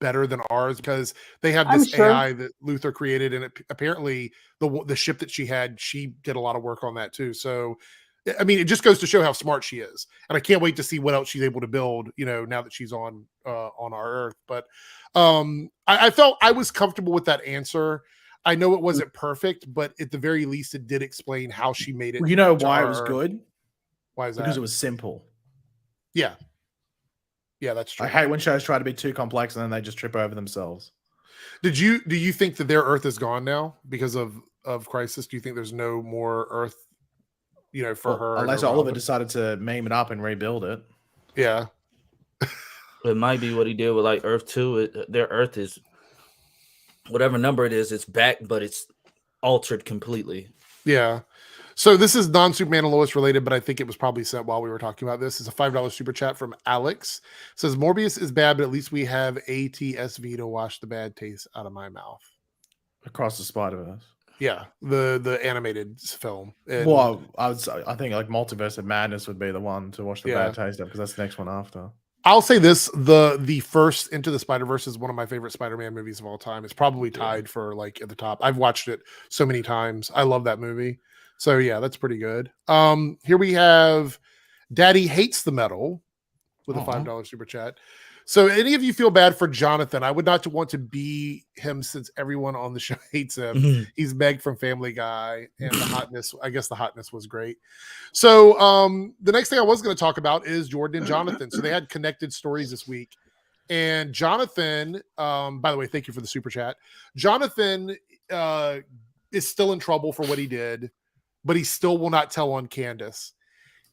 better than ours because they have this AI that Luthor created, and apparently the ship that she had, she did a lot of work on that too. So, I mean, it just goes to show how smart she is, and I can't wait to see what else she's able to build. Now that she's on our Earth. But I felt I was comfortable with that answer. I know it wasn't perfect, but at the very least, it did explain how she made it. You know why it was good? Why is that? Because it was simple. Yeah, that's true. I hate when shows try to be too complex and then they just trip over themselves. Do you think that their Earth is gone now because of Crisis? Do you think there's no more Earth, for her? Unless Oliver decided to meme it up and rebuild it. Yeah. It might be what he did with like Earth 2. Their Earth is whatever number it is, it's back, but it's altered completely. Yeah. So this is non-Superman and Lois related, but I think it was probably sent while we were talking about this. It's a $5 super chat from Alex. It says Morbius is bad, but at least we have ATSV to wash the bad taste out of my mouth. Across the Spider-Verse. Yeah, the animated film. And, well, I think like Multiverse of Madness would be the one to wash the bad taste out because that's the next one after. I'll say this: the first Into the Spider-Verse is one of my favorite Spider-Man movies of all time. It's probably tied for like at the top. I've watched it so many times. I love that movie. So yeah, that's pretty good. Here we have Daddy Hates the Metal with a $5 super chat. So any of you feel bad for Jonathan? I would not want to be him since everyone on the show hates him. Mm-hmm. He's Meg from Family Guy, and the hotness, I guess the hotness was great. So the next thing I was going to talk about is Jordan and Jonathan. So they had connected stories this week. And Jonathan, by the way, thank you for the super chat. Jonathan is still in trouble for what he did, but he still will not tell on Candace.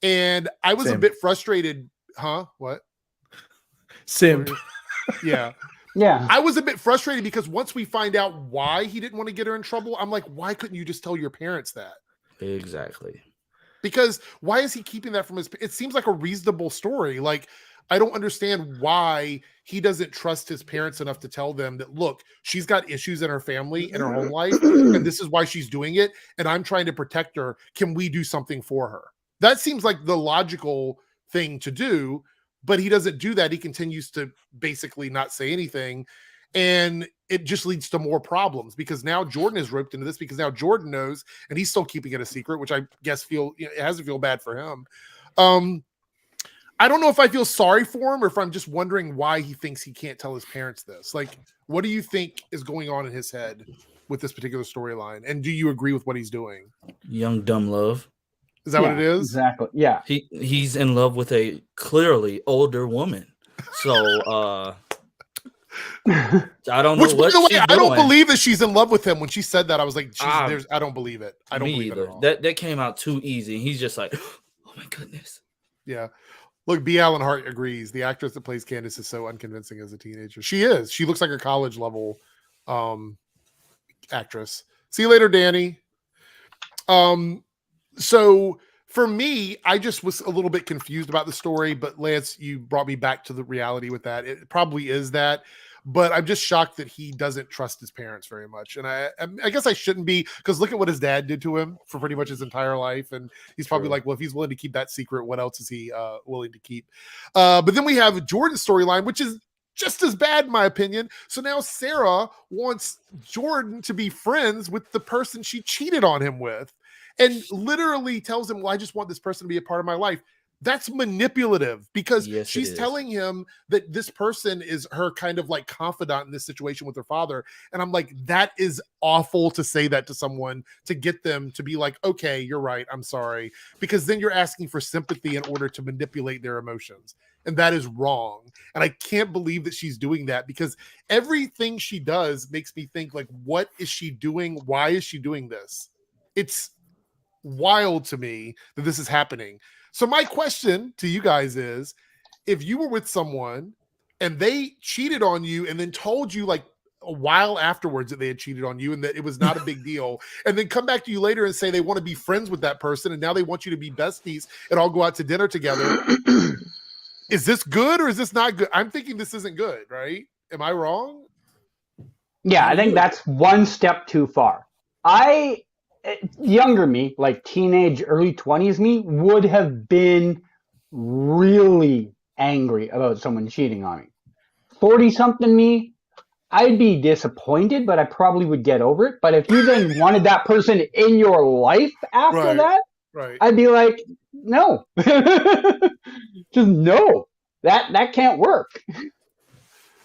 And I was a bit frustrated. Huh? What? Simp. Yeah. I was a bit frustrated because once we find out why he didn't want to get her in trouble, I'm like, why couldn't you just tell your parents that? Exactly. Because why is he keeping that from his? It seems like a reasonable story. Like, I don't understand why he doesn't trust his parents enough to tell them that, look, she's got issues in her family, in her home life, and this is why she's doing it. And I'm trying to protect her. Can we do something for her? That seems like the logical thing to do. But he doesn't do that. He continues to basically not say anything. And it just leads to more problems because now Jordan is roped into this because now Jordan knows and he's still keeping it a secret, which I guess it has to feel bad for him. I don't know if I feel sorry for him or if I'm just wondering why he thinks he can't tell his parents this. Like, what do you think is going on in his head with this particular storyline? And do you agree with what he's doing? Young dumb love. Is that what it is? Exactly. Yeah. He's in love with a clearly older woman. So I don't know what she's doing. I don't believe that she's in love with him. When she said that, I was like, I don't believe it. I don't believe it at all. That came out too easy. He's just like, oh my goodness. Yeah. Look, B. Allen Hart agrees. The actress that plays Candace is so unconvincing as a teenager. She is. She looks like a college level actress. See you later, Danny. So for me, I just was a little bit confused about the story, but Lance, you brought me back to the reality with that. It probably is that, but I'm just shocked that he doesn't trust his parents very much. And I guess I shouldn't be, because look at what his dad did to him for pretty much his entire life. And he's probably like, well, if he's willing to keep that secret, what else is he willing to keep? But then we have Jordan's storyline, which is just as bad, in my opinion. So now Sarah wants Jordan to be friends with the person she cheated on him with. And literally tells him, well, I just want this person to be a part of my life. That's manipulative because she's telling him that this person is her kind of like confidant in this situation with her father. And I'm like, that is awful to say that to someone, to get them to be like, okay, you're right, I'm sorry. Because then you're asking for sympathy in order to manipulate their emotions. And that is wrong. And I can't believe that she's doing that because everything she does makes me think like, what is she doing? Why is she doing this? It's wild to me that this is happening. So my question to you guys is, if you were with someone and they cheated on you and then told you like a while afterwards that they had cheated on you and that it was not a big deal, and then come back to you later and say they want to be friends with that person and now they want you to be besties and all go out to dinner together, is this good or is this not good? I'm thinking this isn't good, right? Am I wrong? Yeah, I think that's one step too far. Younger me, like teenage, early 20s me, would have been really angry about someone cheating on me. 40-something me, I'd be disappointed, but I probably would get over it. But if you then wanted that person in your life after that, I'd be like, no. Just no. That can't work.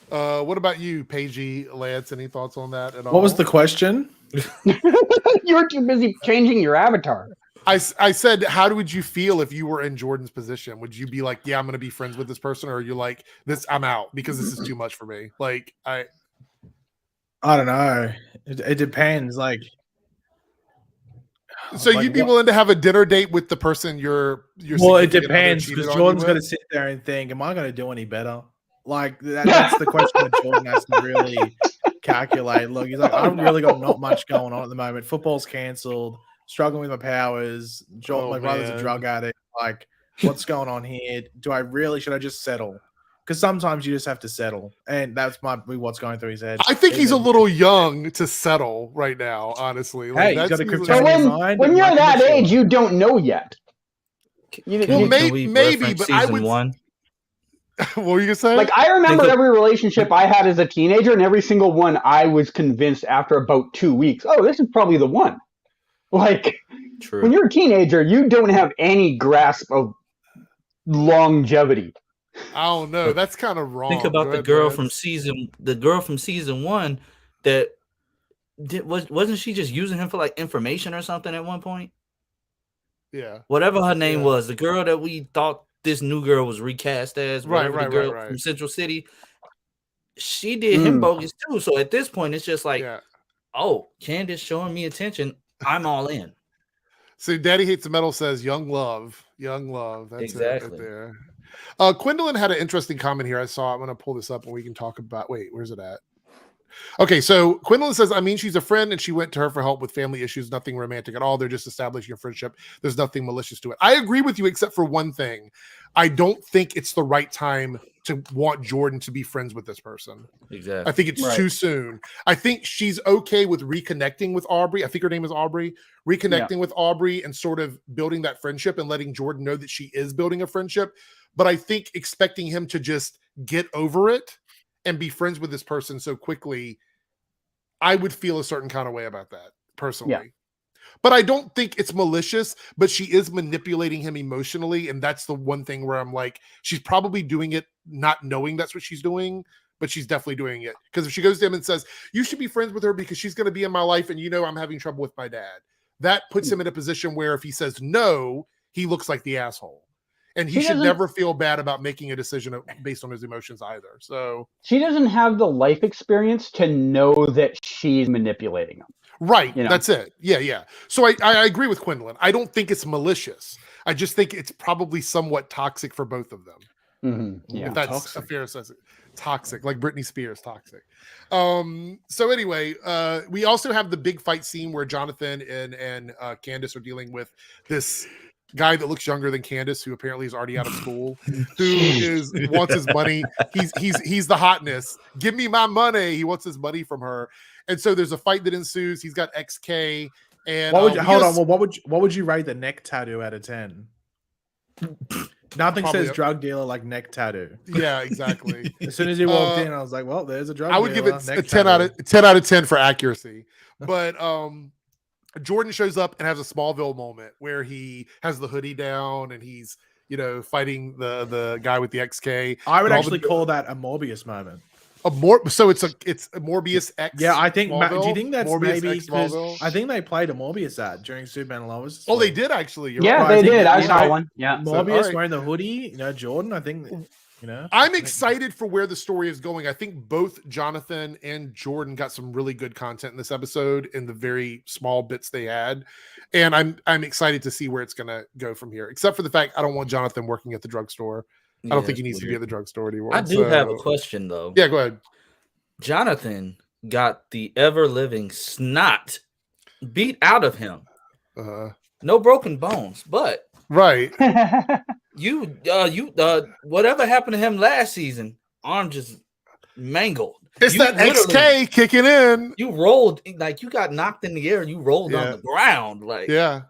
What about you, Paigey, Lance? Any thoughts on that at all? What was the question? You're too busy changing your avatar. I said, how would you feel if you were in Jordan's position? Would you be like, yeah, I'm going to be friends with this person? Or are you like, I'm out because this is too much for me? Like, I don't know. It depends. Like, so you'd be willing to have a dinner date with the person you're well, it depends, because Jordan's going to sit there and think, am I going to do any better? Like, that's the question that Jordan has to really calculate. Look, he's like, I've really got not much going on at the moment. Football's cancelled. Struggling with my powers. My brother's a drug addict. Like, what's going on here? Should I just settle? Because sometimes you just have to settle, and that's what's going through his head. I think he's a little young to settle right now, honestly. Like, hey, he's got a kryptonian mind. When you're that age, you don't know yet. Maybe, but I would. One? What were you gonna say? Like, I remember every relationship I had as a teenager, and every single one I was convinced after about 2 weeks, oh, this is probably the one. Like, True. When you're a teenager, you don't have any grasp of longevity. I don't know. That's kind of wrong. Think about the girl from season one that wasn't she just using him for like information or something at one point? Yeah. Whatever her name was, the girl that we thought this new girl was recast as, the girl from Central City, she did him bogus too. So at this point, it's just like, oh, Candace showing me attention. I'm all in. So Daddy Hates the Metal says young love. That's exactly it right there. Quindlen had an interesting comment here. I saw. I'm going to pull this up and we can talk about. Wait, where's it at? Okay, so Quindlen says, I mean, she's a friend and she went to her for help with family issues. Nothing romantic at all. They're just establishing a friendship. There's nothing malicious to it. I agree with you, except for one thing. I don't think it's the right time to want Jordan to be friends with this person. Exactly. I think it's too soon. I think she's okay with reconnecting with Aubrey. I think her name is Aubrey. Reconnecting with Aubrey and sort of building that friendship and letting Jordan know that she is building a friendship. But I think expecting him to just get over it and be friends with this person so quickly, I would feel a certain kind of way about that personally. Yeah. But I don't think it's malicious, but she is manipulating him emotionally. And that's the one thing where I'm like, she's probably doing it not knowing that's what she's doing, but she's definitely doing it. Because if she goes to him and says, you should be friends with her because she's going to be in my life and you know I'm having trouble with my dad, that puts him in a position where if he says no, he looks like the asshole. And he should never feel bad about making a decision based on his emotions either. So she doesn't have the life experience to know that she's manipulating him. Right. You know? That's it. Yeah. So I agree with Quindlen. I don't think it's malicious. I just think it's probably somewhat toxic for both of them. Mm-hmm. Yeah. If that's a fair assessment. Toxic, like Britney Spears, toxic. So anyway, we also have the big fight scene where Jonathan and Candace are dealing with this guy that looks younger than Candace, who apparently is already out of school, who wants his money. He's the hotness. Give me my money. He wants his money from her. And so there's a fight that ensues. He's got XK. And what would you rate the neck tattoo out of 10? Nothing says drug dealer like neck tattoo. Yeah, exactly. As soon as he walked in, I was like, well, there's a drug dealer. I would give it a 10 out of 10 for accuracy. But Jordan shows up and has a Smallville moment where he has the hoodie down and he's, fighting the guy with the XK. I would actually call that a Morbius moment. So it's a Morbius X. Yeah, I think. Do you think that's Morbius maybe because I think they played a Morbius ad during Superman and Lois? Oh, they did actually. They did. I saw one. Yeah, Morbius wearing the hoodie. Jordan. I think. I'm excited for where the story is going. I think both Jonathan and Jordan got some really good content in this episode in the very small bits they had. And I'm excited to see where it's going to go from here, except for the fact I don't want Jonathan working at the drugstore. I don't think he needs to be at the drugstore anymore. I do have a question, though. Yeah, go ahead. Jonathan got the ever-living snot beat out of him. No broken bones, but... Right. You whatever happened to him last season, arm just mangled. It's You that literally- XK kicking in. You rolled like you got knocked in the air. You rolled on Yeah. the ground. Like Yeah.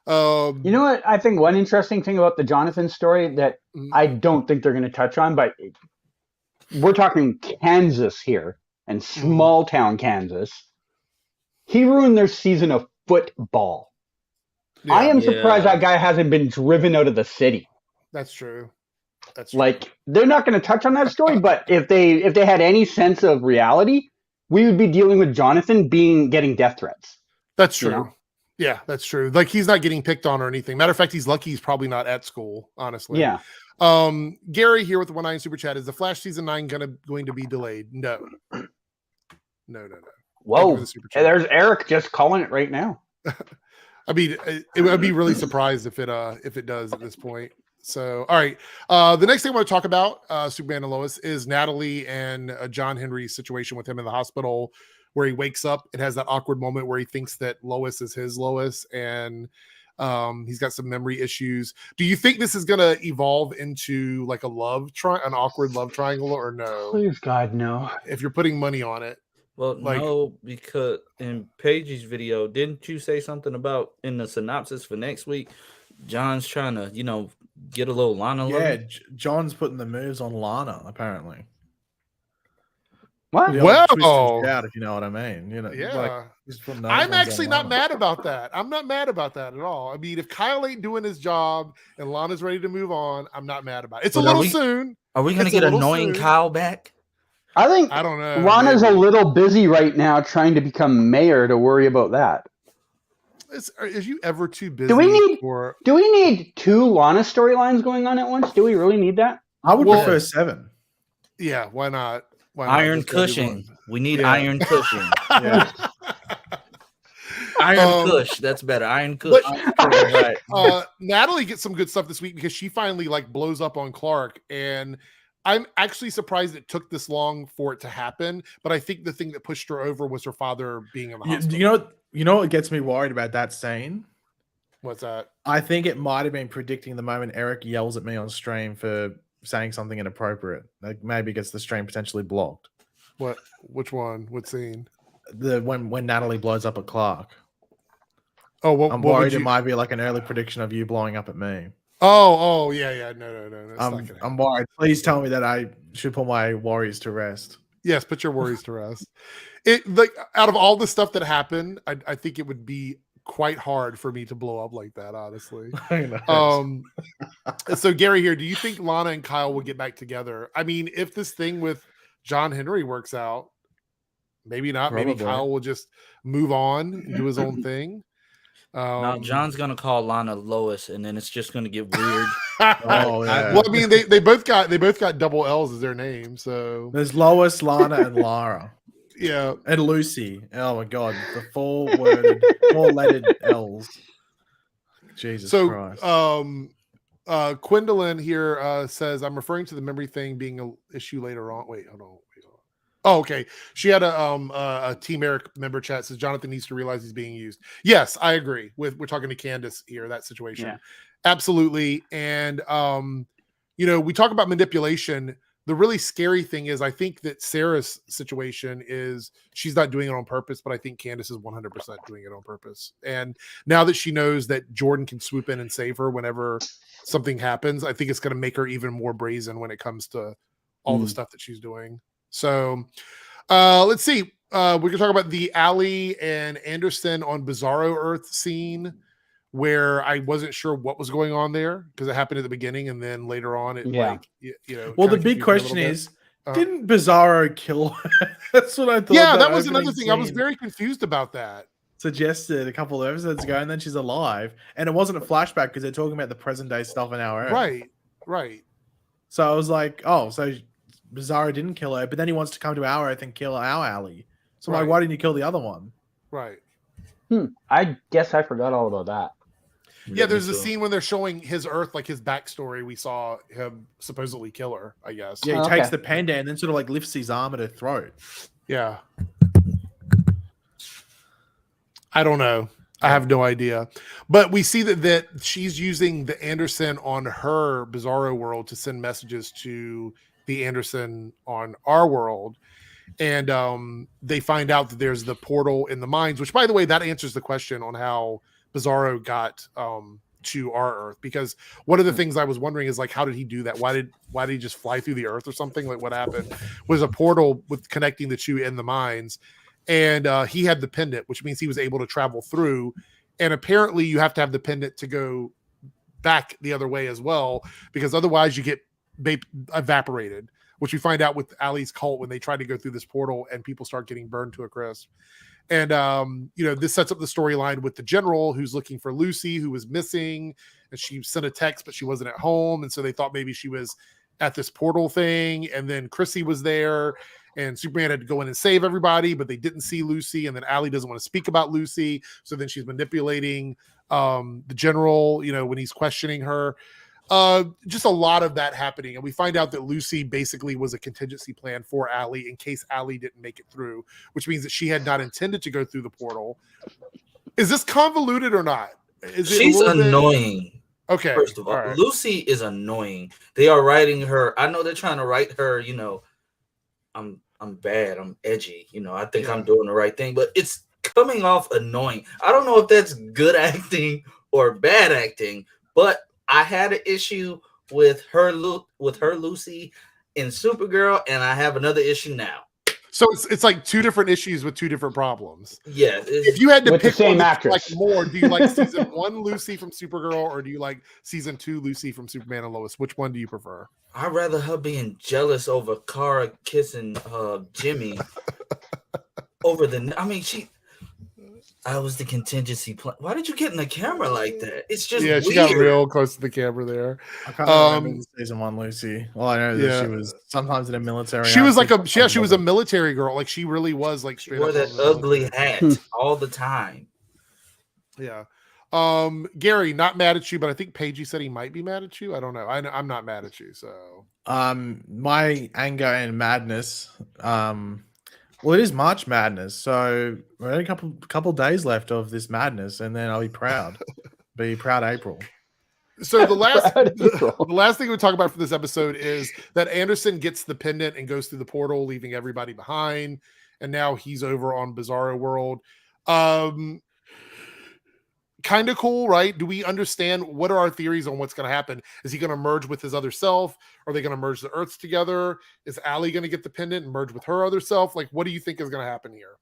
You know what? I think one interesting thing about the Jonathan story that I don't think they're going to touch on, but we're talking Kansas here and small town Kansas. He ruined their season of football. Yeah, I am surprised that guy hasn't been driven out of the city. that's true. That's true. Like, they're not going to touch on that story, but if they had any sense of reality, we would be dealing with Jonathan getting death threats. That's true. You know? Yeah, that's true. Like, he's not getting picked on or anything. Matter of fact, he's lucky he's probably not at school, honestly. Yeah. Gary here with the 1-9 super chat. Is the Flash season 9 going to be delayed? No. No. Whoa. The super chat. There's Eric just calling it right now. I mean, it would be really surprised if it does at this point. So, all right. The next thing I want to talk about, Superman and Lois, is Natalie and John Henry's situation with him in the hospital, where he wakes up. It has that awkward moment where he thinks that Lois is his Lois, and he's got some memory issues. Do you think this is going to evolve into like an awkward love triangle, or no? Please, God, no. If you're putting money on it. Well, Like- no, because in Paige's video, didn't you say something about in the synopsis for next week? John's trying to, get a little Lana. Yeah, love? John's putting the moves on Lana, apparently. What? The old Well- twist and shout, if you know what I mean. Yeah. like, he's putting those I'm ones actually on not Lana. mad about that. I'm not mad about that at all. I mean, if Kyle ain't doing his job and Lana's ready to move on, I'm not mad about it. It's a But are little we- soon. Are we going It's to a get little annoying soon. Kyle back? I think I don't know. Lana's maybe. a little busy right now trying to become mayor to worry about that. Is you ever too busy Do we need for? Do we need two Lana storylines going on at once? Do we really need that? I would Well- prefer 7. Yeah, why not? Why not? Iron Just gotta do Cushing. one. We need Yeah. Iron Cushing. Yeah. Iron Um, Cush. That's better. Iron Cush. But- Right. Natalie gets some good stuff this week because she finally like blows up on Clark, and I'm actually surprised it took this long for it to happen. But I think the thing that pushed her over was her father being in the hospital. You know what gets me worried about that scene? What's that? I think it might have been predicting the moment Eric yells at me on stream for saying something inappropriate. Like maybe gets the stream potentially blocked. What? Which one? What scene? When Natalie blows up at Clark. Oh, what? I'm what would worried you... it might be like an early prediction of you blowing up at me. Oh, yeah. No. That's not gonna happen. I'm worried. Please tell me that I should put my worries to rest. Yes, put your worries to rest. It like out of all the stuff that happened, I think it would be quite hard for me to blow up like that, honestly. So Gary here, do you think Lana and Kyle will get back together? I mean, if this thing with John Henry works out, maybe not. Maybe Probably. Kyle will just move on and do his own thing. No, John's gonna call Lana Lois, and then it's just gonna get weird. Oh, yeah. Well, I mean, they both got double L's as their name, so There's Lois, Lana, and Lara. yeah. And Lucy. Oh my god, the four-lettered L's. Jesus So Christ. Quindolin here says, I'm referring to the memory thing being an issue later on. Wait, hold on. Oh, okay. She had a Team Eric member chat says Jonathan needs to realize he's being used. Yes, I agree. We're talking to Candace here, that situation. Yeah. Absolutely. And we talk about manipulation. The really scary thing is I think that Sarah's situation is she's not doing it on purpose, but I think Candace is 100% doing it on purpose. And now that she knows that Jordan can swoop in and save her whenever something happens, I think it's going to make her even more brazen when it comes to all the stuff that she's doing. So let's see. We're going to talk about the Ally and Anderson on Bizarro Earth scene where I wasn't sure what was going on there because it happened at the beginning and then later on it Yeah. Well, kinda the big confused me a question little bit. is, didn't Bizarro kill her? That's what I thought. Yeah, that was another opening thing. I was scene very confused about that. suggested a couple of episodes ago, and then she's alive. And it wasn't a flashback because they're talking about the present day stuff in our era. Right. So I was like, oh, so Bizarro didn't kill her, but then he wants to come to our Earth and kill our Ally. So I'm Right. like, why didn't you kill the other one? Right. I guess I forgot all about that. Yeah, there's a scene when they're showing his Earth, like his backstory. We saw him supposedly kill her, I guess. Yeah, he Oh, takes okay. the panda and then sort of like lifts his arm at her throat. Yeah. I don't know. I have no idea. But we see that she's using the Anderson on her Bizarro world to send messages to the Anderson on our world. And they find out that there's the portal in the mines, which, by the way, that answers the question on how Bizarro got to our Earth. Because one of the things I was wondering is, like, how did he do that? Why did he just fly through the Earth or something? Like, what happened? Was a portal with connecting the two in the mines, and he had the pendant, which means he was able to travel through. And apparently, you have to have the pendant to go back the other way as well, because otherwise you get evaporated, which we find out with Ally's cult when they try to go through this portal and people start getting burned to a crisp. And this sets up the storyline with the general who's looking for Lucy, who was missing, and she sent a text but she wasn't at home, and so they thought maybe she was at this portal thing. And then Chrissy was there, and Superman had to go in and save everybody, but they didn't see Lucy. And then Ally doesn't want to speak about Lucy, so then she's manipulating the general, when he's questioning her. Just a lot of that happening. And we find out that Lucy basically was a contingency plan for Ally in case Ally didn't make it through, which means that she had not intended to go through the portal. Is this convoluted or not? She's annoying. Okay. First of all, right. Lucy is annoying. They are writing her. I know they're trying to write her, I'm bad. I'm edgy. I think I'm doing the right thing, but it's coming off annoying. I don't know if that's good acting or bad acting, but I had an issue with her Lucy in Supergirl, and I have another issue now. So it's like two different issues with two different problems. Yeah. If you had to pick one like more, do you like season 1 Lucy from Supergirl, or do you like season 2 Lucy from Superman and Lois? Which one do you prefer? I'd rather her being jealous over Kara kissing Jimmy over I was the contingency plan. Why did you get in the camera like that? It's just she weird. got real close to the camera there. I can't remember season 1 Lucy. Well, I know that she was sometimes in a military. She was like she was a military girl. Like, she really was like straight. She wore that ugly hat all the time. Yeah. Gary, not mad at you, but I think Paige said he might be mad at you. I don't know. I'm not mad at you. So my anger and madness. Well, it is March Madness, so we're only a couple days left of this madness, and then I'll be proud. Be proud April. So the last thing we talk about for this episode is that Anderson gets the pendant and goes through the portal, leaving everybody behind, and now he's over on Bizarro World. Kind of cool, right? Do we understand what are our theories on what's going to happen? Is he going to merge with his other self? Are they going to merge the Earths together? Is Ally going to get the pendant and merge with her other self? Like, what do you think is going to happen here?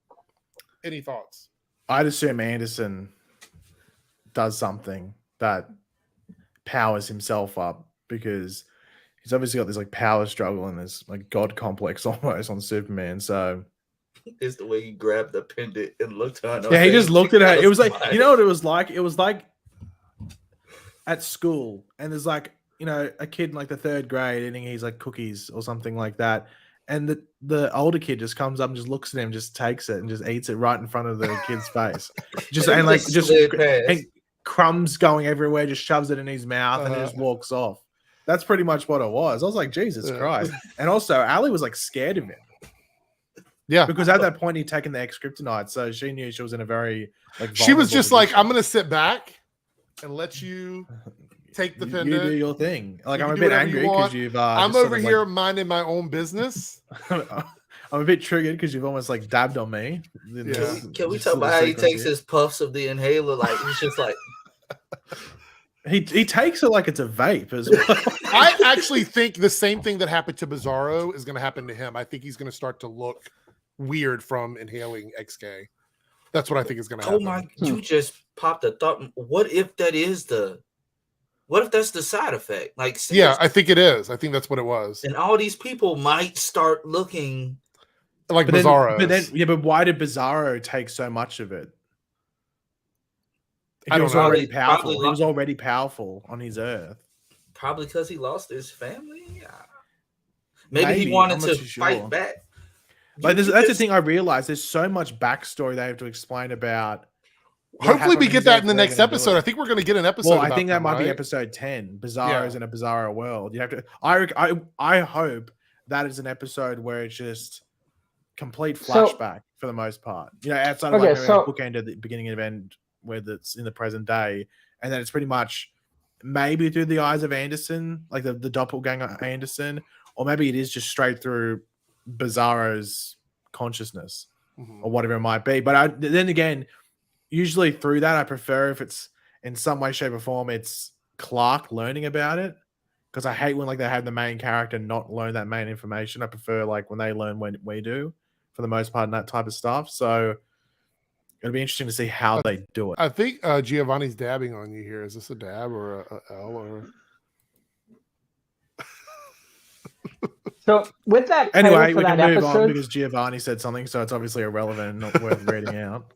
Any thoughts? I'd assume Anderson does something that powers himself up, because he's obviously got this like power struggle and this like god complex almost on Superman. So is the way he grabbed the pendant and looked at her. Yeah, he just looked at her. It was like, you know what it was like? It was like at school, and there's like, a kid in like the 3rd grade eating his like cookies or something like that. And the older kid just comes up and just looks at him, just takes it and just eats it right in front of the kid's face. And crumbs going everywhere, just shoves it in his mouth and just walks off. That's pretty much what it was. I was like, Jesus Christ. And also, Ally was like scared of him. Yeah, because at that point he'd taken the X kryptonite, so she knew she was in a very like. She was just position. Like, I'm gonna sit back and let you take the pendant. You do your thing. Like, I'm a bit angry because you've. I'm over here minding my own business. I'm a bit triggered because you've almost like dabbed on me. Yeah. Can we talk about how he takes his puffs of the inhaler? Like, he's just like. He takes it like it's a vape as well. I actually think the same thing that happened to Bizarro is going to happen to him. I think he's going to start to look weird from inhaling XK. That's what I think is going to happen. Oh my! You just popped a thought. What if that's the side effect? Like, seriously. Yeah, I think it is. I think that's what it was. And all these people might start looking like Bizarro. But why did Bizarro take so much of it? He was already powerful. He was already powerful on his Earth. Probably because he lost his family. Maybe he wanted to fight back. But that's the thing I realized. There's so much backstory they have to explain about. Hopefully, we get that in the next episode. I think we're going to get an episode. Well, I think that might be episode 10. Bizarro's in a Bizarro world. You have to. I hope that is an episode where it's just complete flashback for the most part. Outside of a bookend at the beginning of the end where that's in the present day, and then it's pretty much maybe through the eyes of Anderson, like the doppelganger Anderson, or maybe it is just straight through Bizarro's consciousness or whatever it might be. But then again, usually through that, I prefer if it's in some way, shape, or form, it's Clark learning about it. Because I hate when like they have the main character not learn that main information. I prefer like when they learn when we do, for the most part, and that type of stuff. So it'll be interesting to see how they do it. I think Giovanni's dabbing on you here. Is this a dab or a L or? So with that, Anyway, we that can move episode, on because Giovanni said something, so it's obviously irrelevant and not worth reading out.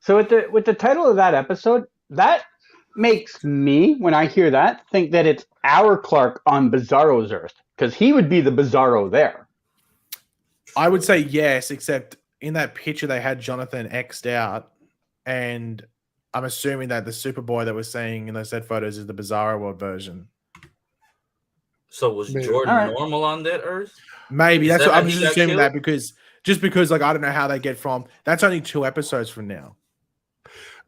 So with the title of that episode, that makes me, when I hear that, think that it's our Clark on Bizarro's Earth, because he would be the Bizarro there. I would say yes, except in that picture they had Jonathan X'd out, and I'm assuming that the Superboy that we're seeing in those set photos is the Bizarro World version. So was Jordan normal on that Earth? Maybe that's what I'm just assuming that because like I don't know how they get from. That's only 2 episodes from now.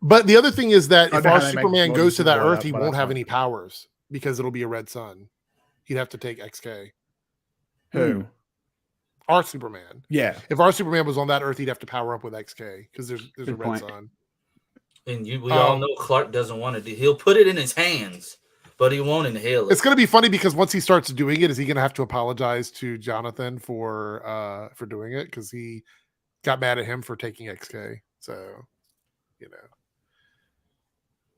But the other thing is that if our they make Superman goes to that Superboy Earth, up, he but won't that's have fine. any powers because it'll be a red sun. He'd have to take XK. Who? Our Superman. Yeah. If our Superman was on that Earth, he'd have to power up with XK because there's a Good red point. sun. And we all know Clark doesn't want to do. He'll put it in his hands, but he won't inhale it. It's going to be funny because once he starts doing it, is he going to have to apologize to Jonathan for doing it because he got mad at him for taking XK? So, you know.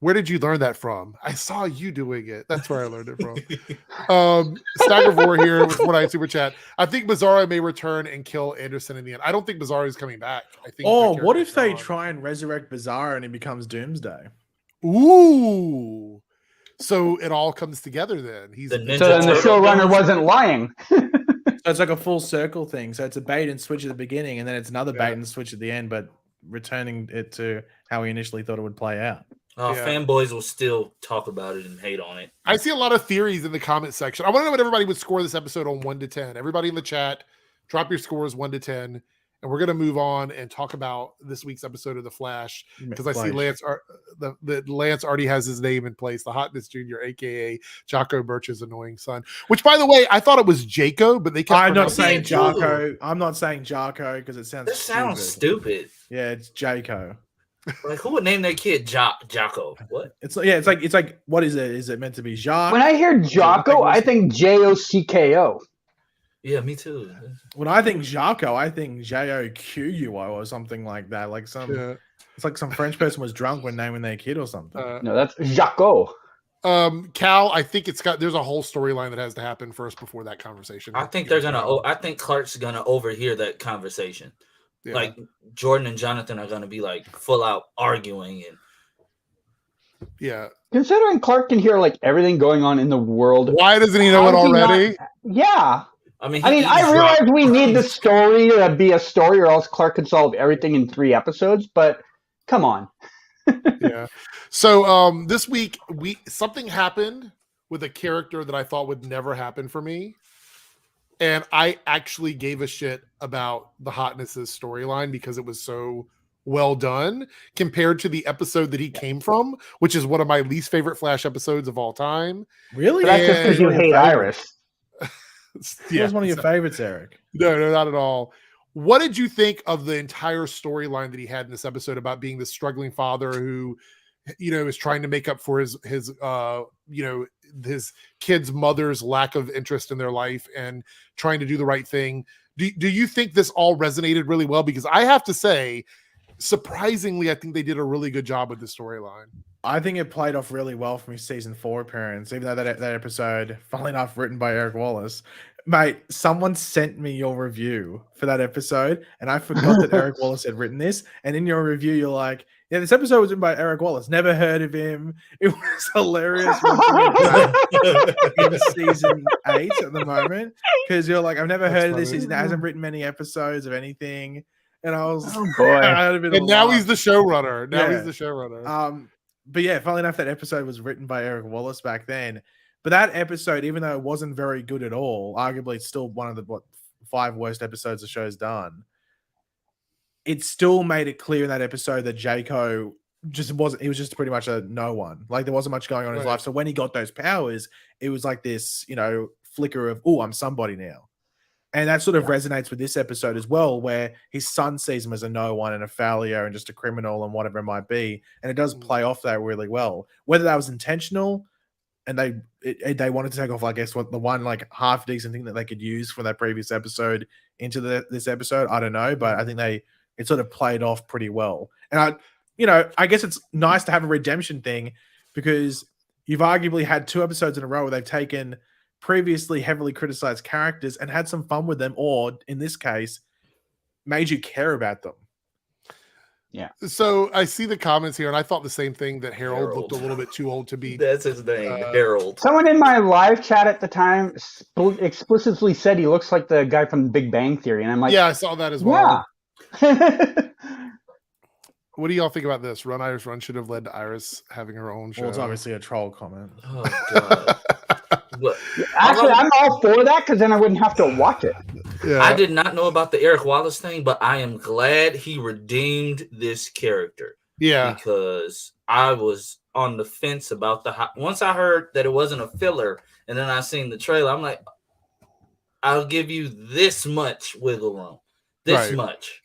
Where did you learn that from? I saw you doing it. That's where I learned it from. Staggervore here with what I super chat. I think Bizarro may return and kill Anderson in the end. I don't think Bizarro is coming back. I think. What if they try and resurrect Bizarro and he becomes Doomsday? Ooh. So it all comes together then. So then the showrunner wasn't lying. So it's like a full circle thing. So it's a bait and switch at the beginning, and then it's another bait and switch at the end, but returning it to how he initially thought it would play out. Fanboys will still talk about it and hate on it. I see a lot of theories in the comment section. I want to know what everybody would score this episode on 1 to 10. Everybody in the chat, drop your scores 1 to 10. And we're going to move on and talk about this week's episode of The Flash because I see Lance already has his name in place. The Hotness Jr., a.k.a. Jocko Birch's annoying son. Which, by the way, I thought it was Jaco, but they kept I'm not saying Jocko. Jocko. I'm not saying Jocko because it sounds stupid. Yeah, it's Jaco. Like, who would name their kid Jocko? What? It's like what is it? Is it meant to be Jacques? When I hear Jocko, I think Jocko. Yeah, me too. When I think Jocko, I think Joquo or something like that. Like it's like some French person was drunk when naming their kid or something. No, that's Jaco. Cal, I think there's a whole storyline that has to happen first before that conversation. I think I think Clark's gonna overhear that conversation. Yeah. Like Jordan and Jonathan are gonna be like full out arguing and Considering Clark can hear like everything going on in the world, why doesn't he know it already? I realize we need the story to be a story, or else Clark could solve everything in 3 episodes. But come on. Yeah. So this week something happened with a character that I thought would never happen for me. And I actually gave a shit about the Hotness's storyline because it was so well done compared to the episode that he came from, which is one of my least favorite Flash episodes of all time. Really? That's just because you hate Iris. Yeah, was one of your favorites, Eric. No, not at all. What did you think of the entire storyline that he had in this episode about being the struggling father who, is trying to make up for his kid's mother's lack of interest in their life and trying to do the right thing? Do you think this all resonated really well? Because I have to say, surprisingly, I think they did a really good job with the storyline. I think it played off really well from his season 4 appearance, even though that episode, funnily enough, written by Eric Wallace. Mate, someone sent me your review for that episode, and I forgot that Eric Wallace had written this. And in your review, you're like, yeah, this episode was written by Eric Wallace. Never heard of him. It was hilarious in season 8 at the moment, because you're like, I've never heard of this. He hasn't written many episodes of anything. And I was, and now he's the showrunner. But yeah, funnily enough, that episode was written by Eric Wallace back then. But that episode, even though it wasn't very good at all, arguably it's still one of the 5 worst episodes the show's done. It still made it clear in that episode that Jaco just wasn't. He was just pretty much a no one. Like there wasn't much going on in his life. So when he got those powers, it was like this, flicker of, oh, I'm somebody now. And that sort of resonates with this episode as well, where his son sees him as a no one and a failure and just a criminal and whatever it might be. And it does play off that really well. Whether that was intentional and they wanted to take off, I guess, what the one like half decent thing that they could use from that previous episode into this episode, I don't know, but I think it sort of played off pretty well. And I guess it's nice to have a redemption thing because you've arguably had 2 episodes in a row where they've taken previously heavily criticized characters and had some fun with them, or in this case, made you care about them. Yeah. So I see the comments here, and I thought the same thing, that Harold looked a little bit too old to be. That's his name, Harold. Someone in my live chat at the time explicitly said he looks like the guy from Big Bang Theory, and I'm like, yeah, I saw that as well. Yeah. What do y'all think about this? Run Iris Run should have led to Iris having her own show. Well, it's obviously a troll comment. Oh god. But actually, I'm all for that because then I wouldn't have to watch it. Yeah. I did not know about the Eric Wallace thing, but I am glad he redeemed this character. Yeah, because I was on the fence about once I heard that it wasn't a filler, and then I seen the trailer, I'm like, I'll give you this much wiggle room, this much.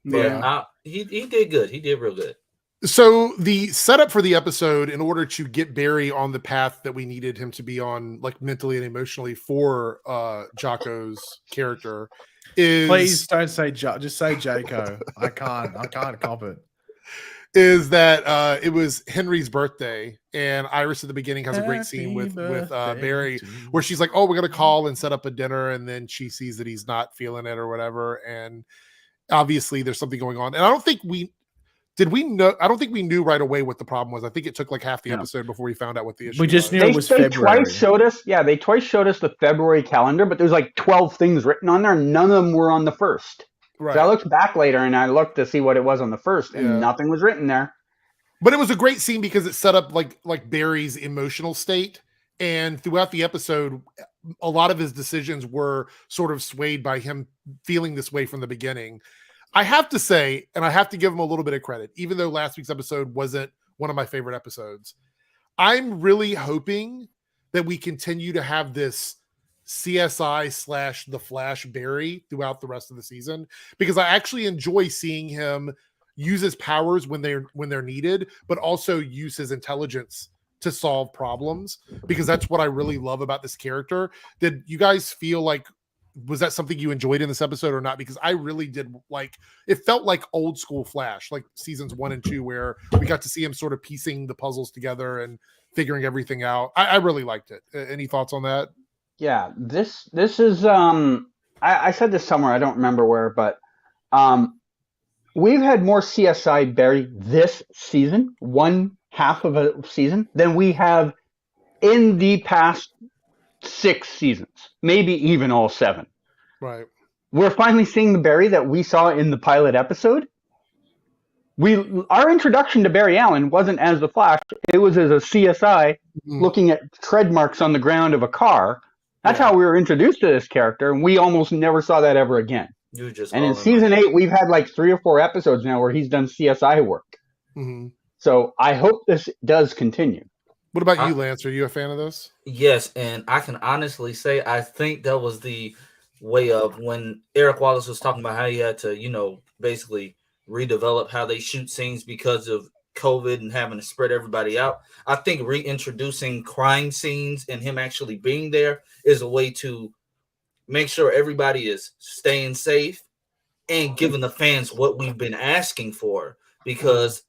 But he did good. He did real good. So the setup for the episode, in order to get Barry on the path that we needed him to be on, like mentally and emotionally, for Jocko's character, is please don't say just say Jaco. I can't cop it. Is that it was Henry's birthday, and Iris at the beginning has a great scene with Barry where she's like, "Oh, we're gonna call and set up a dinner," and then she sees that he's not feeling it or whatever, and obviously there's something going on. And I don't think we knew right away what the problem was. I think it took like half the episode before we found out what the issue was. We just knew it was February. They twice showed us the February calendar, but there's like 12 things written on there. None of them were on the first. Right. So I looked back later and I looked to see what it was on the first, and nothing was written there. But it was a great scene because it set up like Barry's emotional state. And throughout the episode, a lot of his decisions were sort of swayed by him feeling this way from the beginning. I have to say, and I have to give him a little bit of credit, even though last week's episode wasn't one of my favorite episodes. I'm really hoping that we continue to have this CSI / The Flash Barry throughout the rest of the season, because I actually enjoy seeing him use his powers when they're needed, but also use his intelligence to solve problems, because that's what I really love about this character. Did you guys feel like, was that something you enjoyed in this episode or not? Because I really did. Like, it felt like old school Flash, like seasons 1 and 2, where we got to see him sort of piecing the puzzles together and figuring everything out. I really liked it. Any thoughts on that? Yeah, this is I said this somewhere, I don't remember where, but we've had more CSI Barry this season, one half of a season, than we have in the past 6 seasons, maybe even all 7. Right. We're finally seeing the Barry that we saw in the pilot episode. Our introduction to Barry Allen wasn't as the Flash; it was as a CSI looking at tread marks on the ground of a car. That's how we were introduced to this character, and we almost never saw that ever again. And in season 8, we've had like 3 or 4 episodes now where he's done CSI work. Mm-hmm. So I hope this does continue. What about you, Lance? Are you a fan of this? Yes, and I can honestly say I think that was the way of when Eric Wallace was talking about how he had to, basically redevelop how they shoot scenes because of COVID and having to spread everybody out. I think reintroducing crime scenes and him actually being there is a way to make sure everybody is staying safe and giving the fans what we've been asking for, because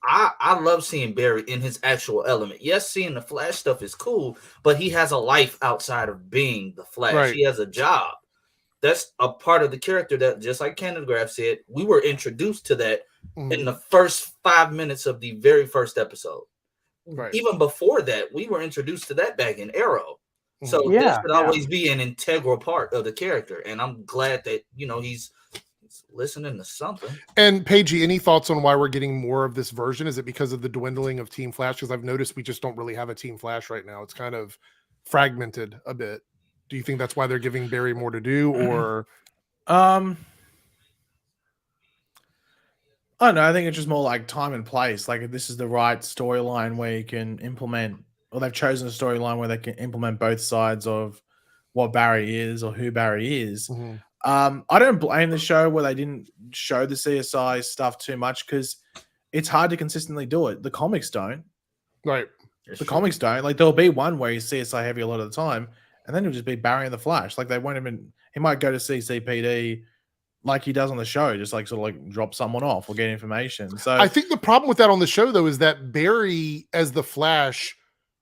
I love seeing Barry in his actual element. Yes, seeing the Flash stuff is cool, but he has a life outside of being the Flash. Right. He has a job. That's a part of the character that, just like Canadagraph said, we were introduced to that in the first 5 minutes of the very first episode. Right. Even before that, we were introduced to that back in Arrow. So this should always be an integral part of the character. And I'm glad that, he's listening to something. And Paigey, any thoughts on why we're getting more of this version? Is it because of the dwindling of Team Flash? Because I've noticed we just don't really have a Team Flash right now. It's kind of fragmented a bit. Do you think that's why they're giving Barry more to do, or? Oh no, I think it's just more like time and place. Like if this is the right storyline where you can implement, or they've chosen a storyline where they can implement both sides of what Barry is or who Barry is. Mm-hmm. I don't blame the show where they didn't show the CSI stuff too much because it's hard to consistently do it. The comics don't. Right. The comics don't. Like there'll be one where he's CSI heavy a lot of the time, and then it'll just be Barry and the Flash. Like they won't even. He might go to CCPD like he does on the show, just like sort of like drop someone off or get information. So I think the problem with that on the show though is that Barry as the Flash,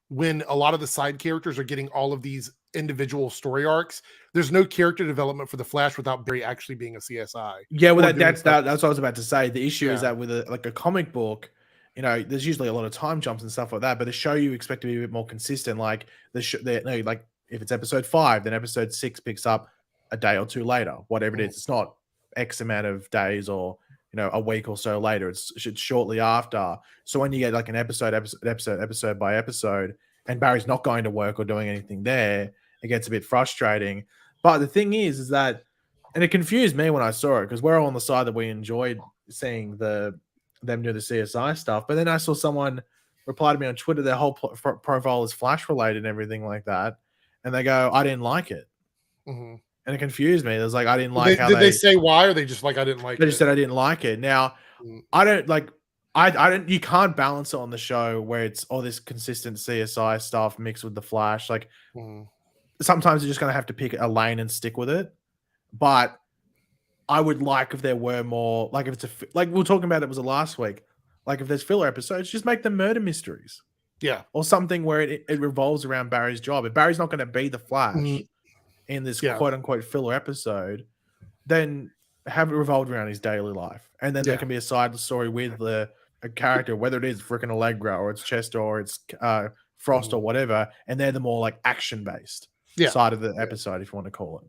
when a lot of the side characters are getting all of these individual story arcs, there's no character development for the Flash without Barry actually being a CSI. yeah, well that's what I was about to say. The issue is Yeah. that with a comic book, you know, there's usually a lot of time jumps and stuff like that. But the show you expect to be a bit more consistent. Like like if it's episode 5, then episode 6 picks up a day or two later, whatever it is. It's not X amount of days or a week or so later. It's shortly after. So when you get like an episode by episode, and Barry's not going to work or doing anything there, it gets a bit frustrating. But the thing is that, and it confused me when I saw it because we're all on the side that we enjoyed seeing them do the CSI stuff. But then I saw someone reply to me on Twitter, their whole profile is Flash related and everything like that, and they go, "I didn't like it," and it confused me. It was like I didn't like how did they say why, or they just like I didn't like it? They just said I didn't like it. Now I don't like. I don't. You can't balance it on the show where it's all this consistent CSI stuff mixed with the Flash. Like sometimes you're just gonna have to pick a lane and stick with it. But I would like if there were more. Like if it's like we were talking about, it was last week. Like if there's filler episodes, just make them murder mysteries. Yeah, or something where it revolves around Barry's job. If Barry's not going to be the Flash in this quote unquote filler episode, then have it revolved around his daily life, and then there can be a side story with a character, whether it is freaking Allegra or it's Chester or it's Frost or whatever, and they're the more like action based side of the episode, if you want to call it.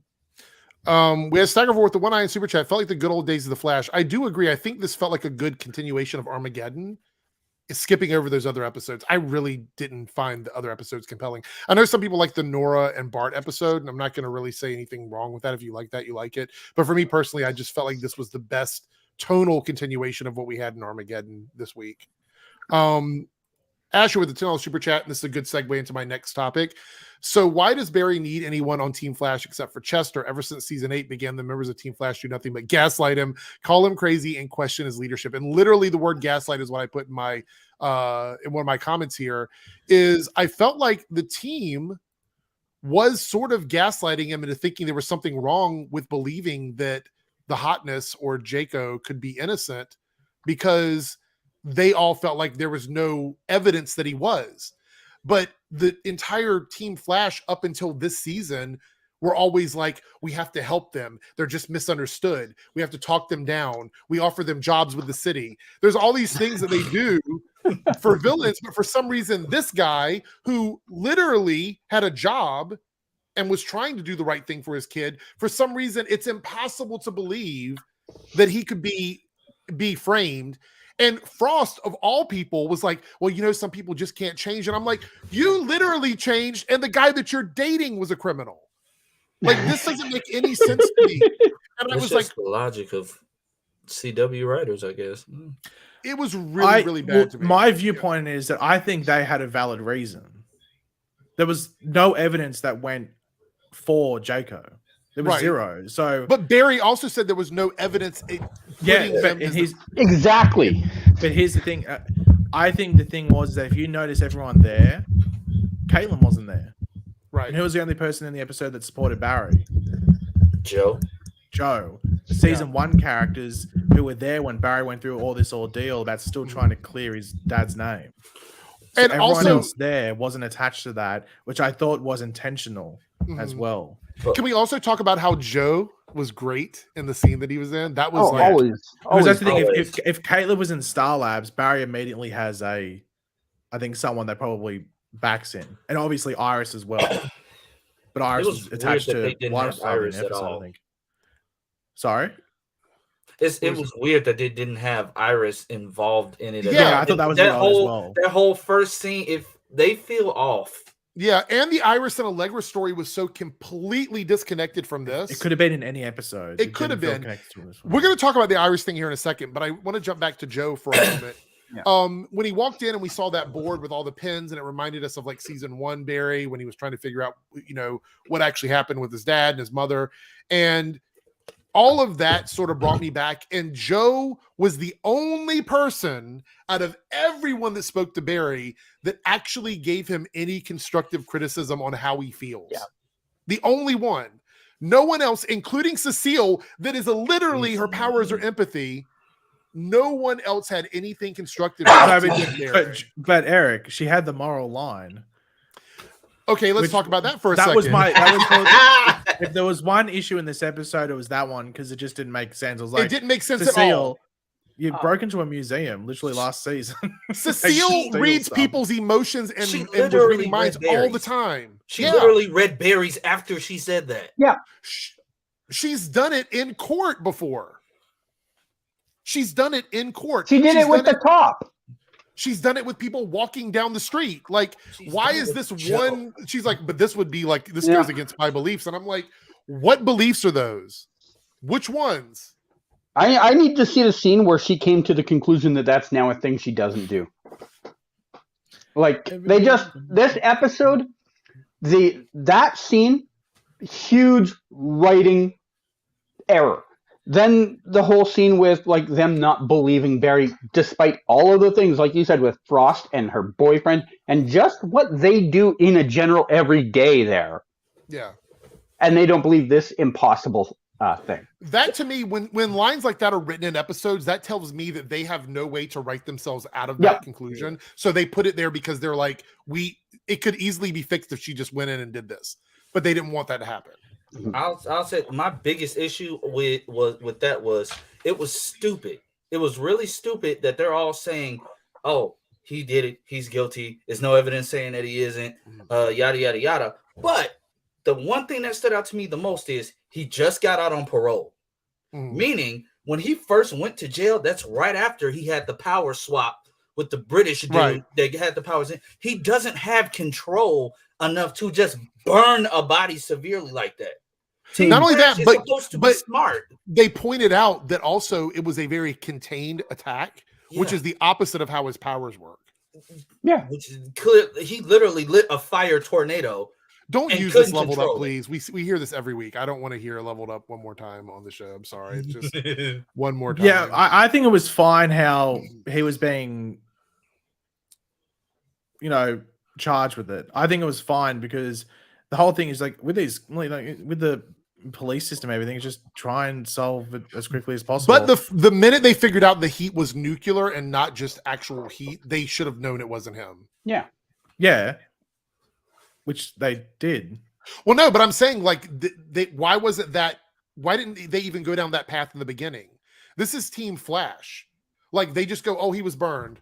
We had Staggerford with the 1 eye super chat. Felt like the good old days of the Flash. I do agree. I think this felt like a good continuation of Armageddon. Skipping over those other episodes, I really didn't find the other episodes compelling. I know some people like the Nora and Bart episode, and I'm not going to really say anything wrong with that. If you like that, you like it. But for me personally, I just felt like this was the best tonal continuation of what we had in Armageddon this week. Asher with the $10 super chat, and this is a good segue into my next topic. So why does Barry need anyone on Team Flash except for Chester? Ever since season 8 began, the members of Team Flash do nothing but gaslight him, call him crazy, and question his leadership. And literally the word gaslight is what I put in my in one of my comments here. Is I felt like the team was sort of gaslighting him into thinking there was something wrong with believing that the Hotness or Jaco could be innocent, because they all felt like there was no evidence that he was. But the entire Team Flash up until this season were always like, we have to help them. They're just misunderstood. We have to talk them down. We offer them jobs with the city. There's all these things that they do for villains. But for some reason, this guy who literally had a job and was trying to do the right thing for his kid, for some reason, it's impossible to believe that he could be framed. And Frost, of all people, was like, well, some people just can't change. And I'm like, you literally changed, and the guy that you're dating was a criminal. Like, this doesn't make any sense to me. And I was like, the logic of CW writers, I guess. It was really bad to me. My viewpoint is that I think they had a valid reason. There was no evidence that went for Jaco. There was zero. So, but Barry also said there was no evidence. Exactly. But here's the thing. I think the thing was that if you notice everyone there, Caitlin wasn't there. Right. And who was the only person in the episode that supported Barry? Joe. The season 1 characters who were there when Barry went through all this ordeal about still trying to clear his dad's name. So and everyone else there wasn't attached to that, which I thought was intentional as well. Can we also talk about how Joe was great in the scene that he was in? That was always. Because that's the thing. If Caitlin was in Star Labs, Barry immediately has I think someone that probably backs him, and obviously Iris as well. But Iris was attached to Iris at all. I think. Sorry. It was weird that they didn't have Iris involved in it. Yeah, I thought that was that whole first scene. If they feel off, Yeah, and the Iris and Allegra story was so completely disconnected from this. It could have been in any episode. It could have didn't feel been. connected to this one. We're going to talk about the Iris thing here in a second, but I want to jump back to Joe for a moment. Yeah. When he walked in and we saw that board with all the pins, and it reminded us of like season 1 Barry when he was trying to figure out, what actually happened with his dad and his mother. And all of that sort of brought me back. And Joe was the only person out of everyone that spoke to Barry that actually gave him any constructive criticism on how he feels. Yeah. The only one. No one else, including Cecile, that is literally her powers are empathy. No one else had anything constructive. But Eric, she had the moral line. Okay, let's talk about that for a second. If there was one issue in this episode, it was that one because it just didn't make sense. It was like it didn't make sense Cecile, at all. You broke into a museum literally last season. Cecile reads people's emotions and was reading minds all the time. She literally read Barry's after she said that. Yeah. She's done it in court before. She's done it in court. She did it with the cop. She's done it with people walking down the street. Like, why is this one? She's like, but this would be like, this goes against my beliefs. And I'm like, what beliefs are those? Which ones? I need to see the scene where she came to the conclusion that that's now a thing she doesn't do. Like, this episode, that scene, huge writing error. Then the whole scene with like them not believing Barry, despite all of the things, like you said, with Frost and her boyfriend, and just what they do in a general every day there. Yeah. And they don't believe this impossible thing. That to me, when lines like that are written in episodes, that tells me that they have no way to write themselves out of that conclusion. So they put it there because they're like, it could easily be fixed if she just went in and did this, but they didn't want that to happen. I'll say my biggest issue with that was it was stupid. It was really stupid that they're all saying, "Oh, he did it. He's guilty. There's no evidence saying that he isn't." Yada yada yada. But the one thing that stood out to me the most is he just got out on parole. Meaning, when he first went to jail, that's right after he had the power swap with the British dude that had the powers in. He doesn't have control enough to just burn a body severely like that. Not only that, but smart. They pointed out that also it was a very contained attack, which is the opposite of how his powers work. Yeah, which is clear. He literally lit a fire tornado. Don't use this leveled up, please. We hear this every week. I don't want to hear leveled up one more time on the show. I'm sorry. It's just one more time. Yeah, I think it was fine how he was being, charged with it. I think it was fine because the whole thing is like with the police system, everything is just try and solve it as quickly as possible. But the minute they figured out the heat was nuclear and not just actual heat, they should have known it wasn't him. Yeah. Which they did. Well, no, but I'm saying like, why was it that? Why didn't they even go down that path in the beginning? This is Team Flash. Like they just go, oh, he was burned.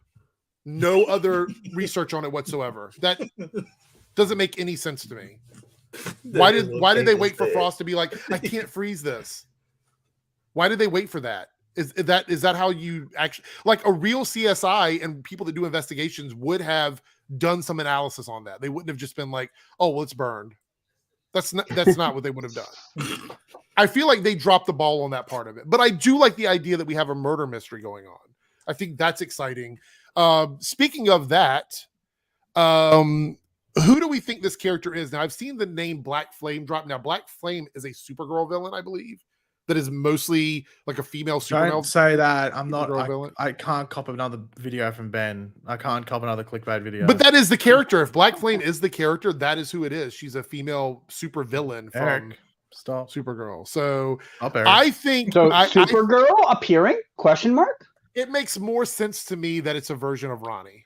No other research on it whatsoever. That doesn't make any sense to me. Why did they wait for Frost to be like, I can't freeze this? Why did they wait for that? Is that how you actually like a real CSI and people that do investigations would have done some analysis on that? They wouldn't have just been like, oh, well, it's burned. That's not what they would have done. I feel like they dropped the ball on that part of it, but I do like the idea that we have a murder mystery going on. I think that's exciting. Speaking of that, who do we think this character is? Now, I've seen the name Black Flame drop. Now, Black Flame is a Supergirl villain, I believe, that is mostly like a female Supergirl. Don't say that. I'm not. Villain. I can't cop another video from Ben. I can't cop another clickbait video. But that is the character. If Black Flame is the character, that is who it is. She's a female super villain from Eric, stop. Supergirl. So Eric. I think Supergirl appearing? Question mark? It makes more sense to me that it's a version of Ronnie.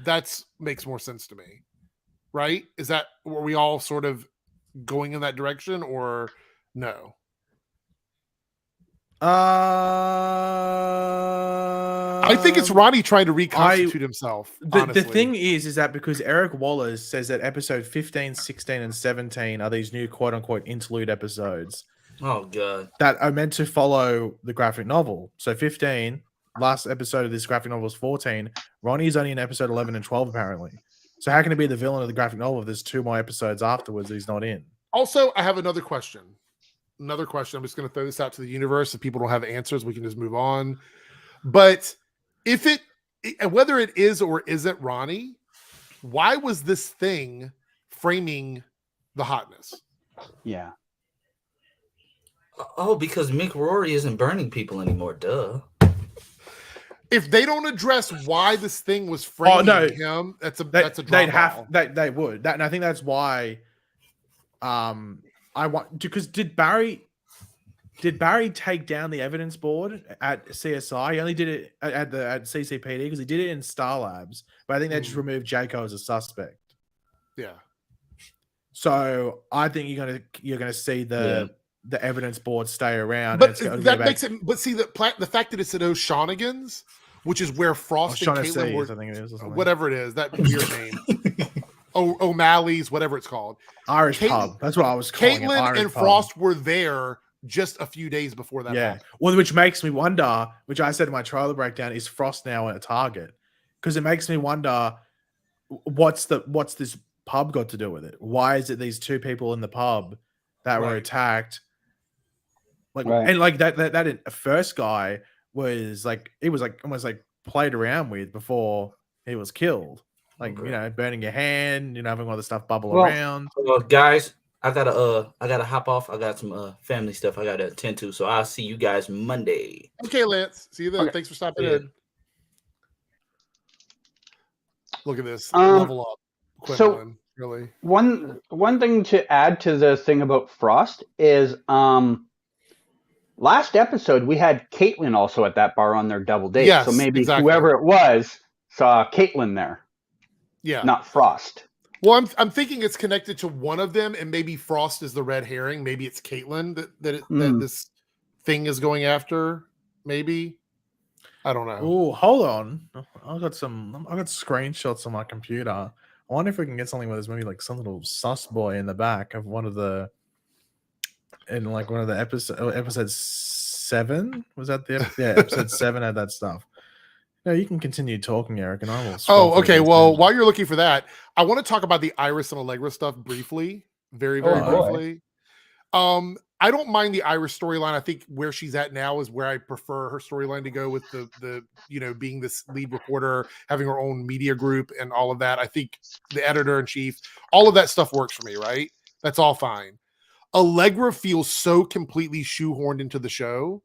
That makes more sense to me. Right? Were we all sort of going in that direction or no? I think it's Ronnie trying to reconstitute himself. The thing is that because Eric Wallace says that episode 15, 16, and 17 are these new quote unquote interlude episodes. Oh, God. That are meant to follow the graphic novel. So 15, last episode of this graphic novel is 14. Ronnie's only in episode 11 and 12, apparently. So how can he be the villain of the graphic novel if there's 2 more episodes afterwards he's not in? Also, I have another question. I'm just going to throw this out to the universe. If people don't have answers, we can just move on. But if whether it is or isn't Ronnie, why was this thing framing the hotness? Yeah. Oh, because Mick Rory isn't burning people anymore. Duh. If they don't address why this thing was framing him, that's a drop. They would. And I think that's why I want, because did Barry take down the evidence board at CSI? He only did it at CCPD because he did it in Star Labs, but I think they just removed Jaco as a suspect. Yeah. So I think you're gonna see the evidence board stay around. But that makes it. But see the fact that it's at O'Shaughnigan's, which is where Frost and Caitlin were, I think it is, whatever it is, that weird name. O'Malley's, whatever it's called. Irish pub. That's what I was calling it. Caitlin and Frost were there just a few days before that. Yeah. Well, which makes me wonder, which I said in my trailer breakdown, is Frost now at a target? Because it makes me wonder what's this pub got to do with it? Why is it these 2 people in the pub that were attacked? And like that first guy was like, it was like almost like played around with before he was killed. Like, burning your hand, having all the stuff bubble around. Guys, I gotta hop off. I got some family stuff I gotta attend to. So I'll see you guys Monday. Okay, Lance. See you then. Okay. Thanks for stopping in. Look at this. Level up. Quinlan, really. One thing to add to the thing about Frost is last episode we had Caitlin also at that bar on their double date. Yes, so maybe exactly. whoever it was saw Caitlin there. Yeah. Not Frost. Well, I'm thinking it's connected to one of them, and maybe Frost is the red herring. Maybe it's Caitlin that this thing is going after. Maybe. I don't know. Oh, hold on. I got screenshots on my computer. I wonder if we can get something where there's maybe like some little sus boy in the back of one of the episode 7. Was that episode 7 had that stuff. No, you can continue talking, Eric, and I will. Oh, okay. Well, while you're looking for that, I want to talk about the Iris and Allegra stuff briefly, very briefly. I don't mind the Iris storyline. I think where she's at now is where I prefer her storyline to go, with the being this lead reporter, having her own media group and all of that. I think the editor in chief, all of that stuff works for me, right? That's all fine. Allegra feels so completely shoehorned into the show,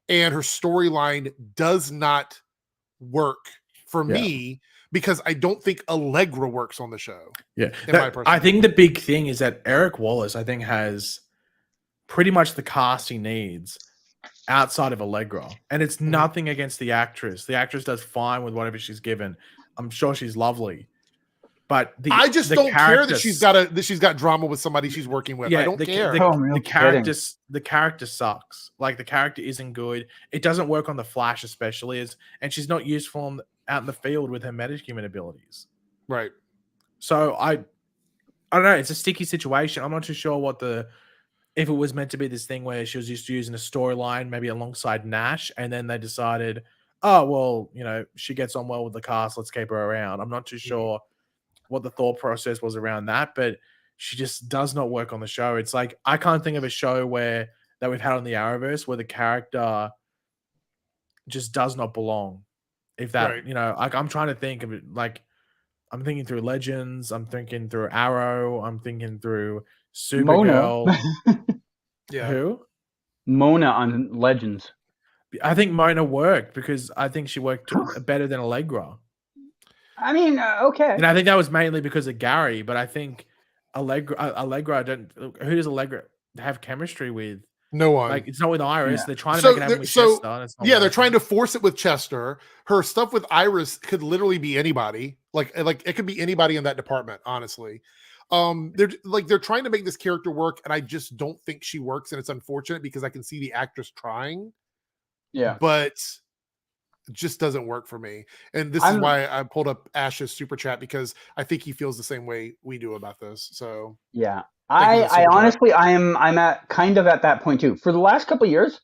and her storyline does not work for me because I don't think Allegra works on the show. Yeah. I think the big thing is that Eric Wallace, I think, has pretty much the cast he needs outside of Allegra. And it's nothing against the actress. The actress does fine with whatever she's given. I'm sure she's lovely. But I just don't care that she's got drama with somebody she's working with. I don't care. The character sucks. Like, the character isn't good. It doesn't work on the Flash, especially, and she's not useful out in the field with her metahuman abilities. Right. So I don't know. It's a sticky situation. I'm not too sure if it was meant to be this thing where she was just using a storyline maybe alongside Nash, and then they decided, oh well, she gets on well with the cast, let's keep her around. I'm not too sure what the thought process was around that, but she just does not work on the show. It's like, I can't think of a show that we've had on the Arrowverse where the character just does not belong. If that, like, I'm trying to think of it, like, I'm thinking through Legends, I'm thinking through Arrow, I'm thinking through Supergirl. Yeah. Who? Mona on Legends. I think Mona worked because I think she worked better than Allegra. I mean, okay. And I think that was mainly because of Gary, but I think Allegra who does Allegra have chemistry with? No one. Like, it's not with Iris. Yeah. They're trying to make it happen with Chester. They're trying to force it with Chester. Her stuff with Iris could literally be anybody. Like it could be anybody in that department, honestly. They're trying to make this character work, and I just don't think she works, and it's unfortunate because I can see the actress trying. Yeah. But it just doesn't work for me. And this is why I pulled up Ash's super chat, because I think he feels the same way we do about this. So yeah. I honestly, I'm at kind of at that point too. For the last couple of years,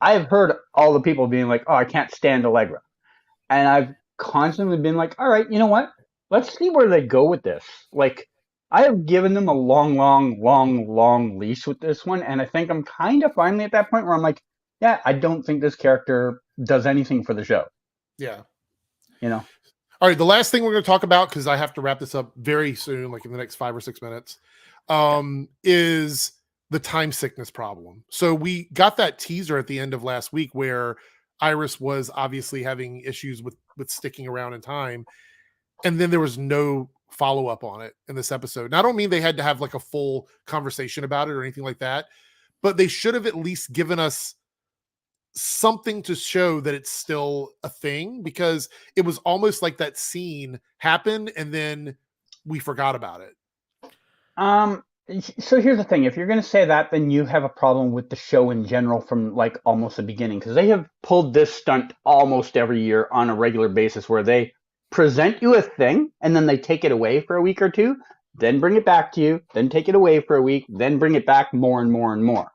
I've heard all the people being like, "Oh, I can't stand Allegra," and I've constantly been like, "All right, you know what? let's see where they go with this. Like, I have given them a long leash with this one, and I think I'm kind of finally at that point where I'm like, yeah, I don't think this character does anything for the show. Yeah. You know? All right, the last thing we're going to talk about, because I have to wrap this up very soon, like in the next 5 or 6 minutes, is the time sickness problem. So we got that teaser at the end of last week where Iris was obviously having issues with sticking around in time, and then there was no follow-up on it in this episode. And I don't mean they had to have like a full conversation about it or anything like that, but they should have at least given us something to show that it's still a thing, because it was almost like that scene happened and then we forgot about it. So here's the thing. If you're going to say that, then you have a problem with the show in general from like almost the beginning, because they have pulled this stunt almost every year on a regular basis where they present you a thing and then they take it away for a week or two, then bring it back to you, then take it away for a week, then bring it back more and more and more.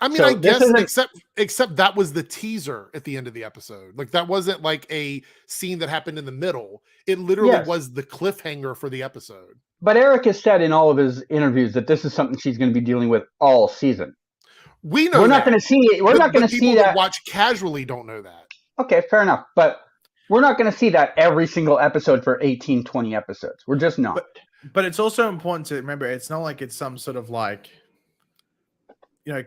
I mean, So I guess isn't... except that was the teaser at the end of the episode. Like that wasn't like a scene that happened in the middle. It literally was the cliffhanger for the episode. But Eric has said in all of his interviews that this is something she's going to be dealing with all season. We know we're not going to see it. We're not going to see people that. Watch casually don't know that. Okay, fair enough. But we're not going to see that every single episode for 18, 20 episodes. We're just not. But it's also important to remember, it's not like it's some sort of like,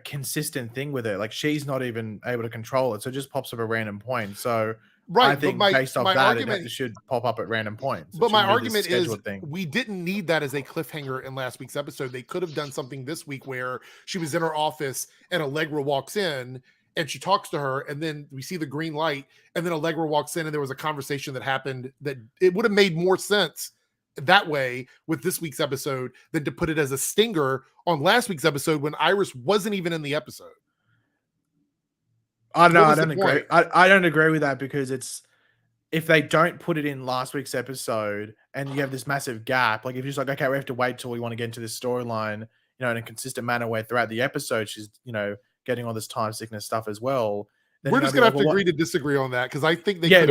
consistent thing with it. Like she's not even able to control it. So it just pops up at random points. So I think based off that, it should pop up at random points. But my argument is we didn't need that as a cliffhanger in last week's episode. They could have done something this week where she was in her office and Allegra walks in and she talks to her, and then we see the green light, and then Allegra walks in and there was a conversation that happened that it would have made more sense that way with this week's episode than to put it as a stinger on last week's episode when Iris wasn't even in the episode. I don't agree. I don't agree with that, because it's, if they don't put it in last week's episode and you have this massive gap, like if you're just like, okay, we have to wait till we want to get into this storyline, in a consistent manner where throughout the episode she's, getting all this time sickness stuff as well. We're just gonna have to agree to disagree on that, because I think they I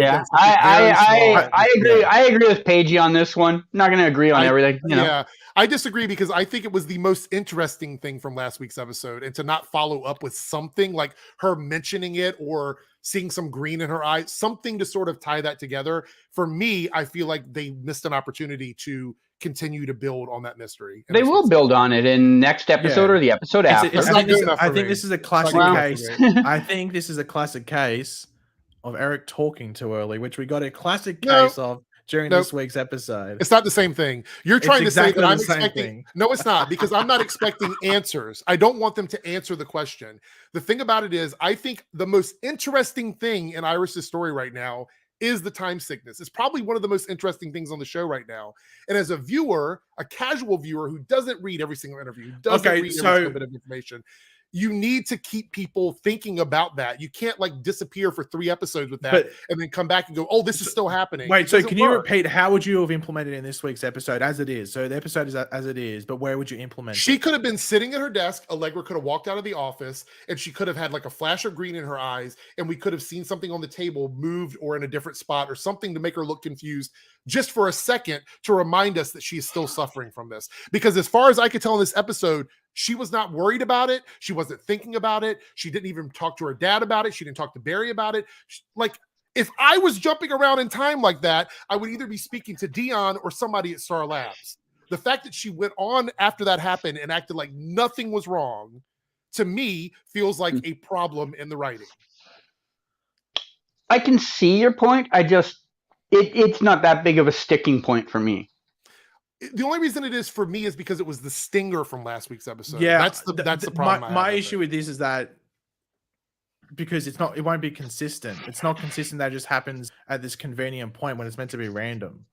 agree. I agree with Paigey on this one. Not gonna agree on everything. Yeah, I disagree, because I think it was the most interesting thing from last week's episode, and to not follow up with something like her mentioning it or seeing some green in her eyes, something to sort of tie that together. For me, I feel like they missed an opportunity to continue to build on that mystery. They will build on it in next episode or the episode after. I think this is a classic case. I think this is a classic case of Eric talking too early, which we got a classic case of during this week's episode. It's not the same thing. You're trying to say that I'm expecting. No, it's not, because I'm not expecting answers. I don't want them to answer the question. The thing about it is, I think the most interesting thing in Iris's story right now is the time sickness. It's probably one of the most interesting things on the show right now. And as a viewer, a casual viewer who doesn't read every single interview, who doesn't read every single bit of information, you need to keep people thinking about that. You can't like disappear for 3 episodes with that and then come back and go, oh, this is still happening. Wait, so can you repeat, how would you have implemented in this week's episode as it is? So the episode is as it is, but where would you implement it? She could have been sitting at her desk. Allegra could have walked out of the office, and she could have had like a flash of green in her eyes, and we could have seen something on the table moved or in a different spot or something to make her look confused just for a second to remind us that she is still suffering from this. Because as far as I could tell in this episode, she was not worried about it. She wasn't thinking about it. She didn't even talk to her dad about it. She didn't talk to Barry about it. Like, if I was jumping around in time like that, I would either be speaking to Dion or somebody at Star Labs. The fact that she went on after that happened and acted like nothing was wrong, to me, feels like a problem in the writing. I can see your point. It's not that big of a sticking point for me. The only reason it is for me is because it was the stinger from last week's episode. Yeah, that's the problem. My issue with this is that because it won't be consistent. It's not consistent. That just happens at this convenient point when it's meant to be random.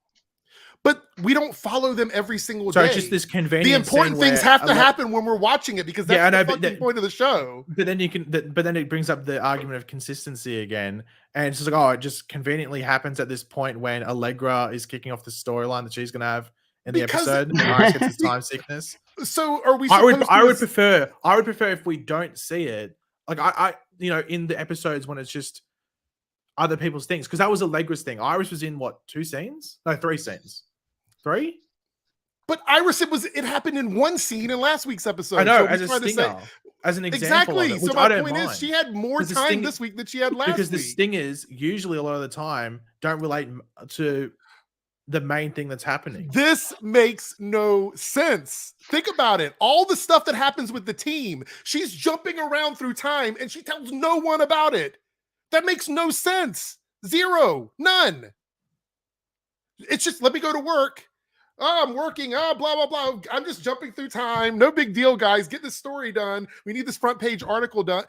But we don't follow them every single day. So it's just this convenient. The important things have to happen when we're watching it, because that's the point of the show. But then it brings up the argument of consistency again, and it's just like, it just conveniently happens at this point when Allegra is kicking off the storyline that she's going to have in the episode, and Iris gets the time sickness. So are we? I would prefer if we don't see it, like I in the episodes when it's just other people's things, because that was Allegra's thing. Iris was in 2 scenes? No, 3 scenes. 3. But Iris, it happened in one scene in last week's episode. I know, so as a stinger, as an example. Exactly. Of it, which so my I don't point mind. is, she had more time this week than she had last week. Because the stingers usually a lot of the time don't relate to the main thing that's happening. This makes no sense. Think about it. All the stuff that happens with the team, she's jumping around through time and she tells no one about it. That makes no sense. Zero. None. It's just, let me go to work. Oh, I'm working. Oh, blah, blah, blah. I'm just jumping through time. No big deal, guys. Get this story done. We need this front page article done.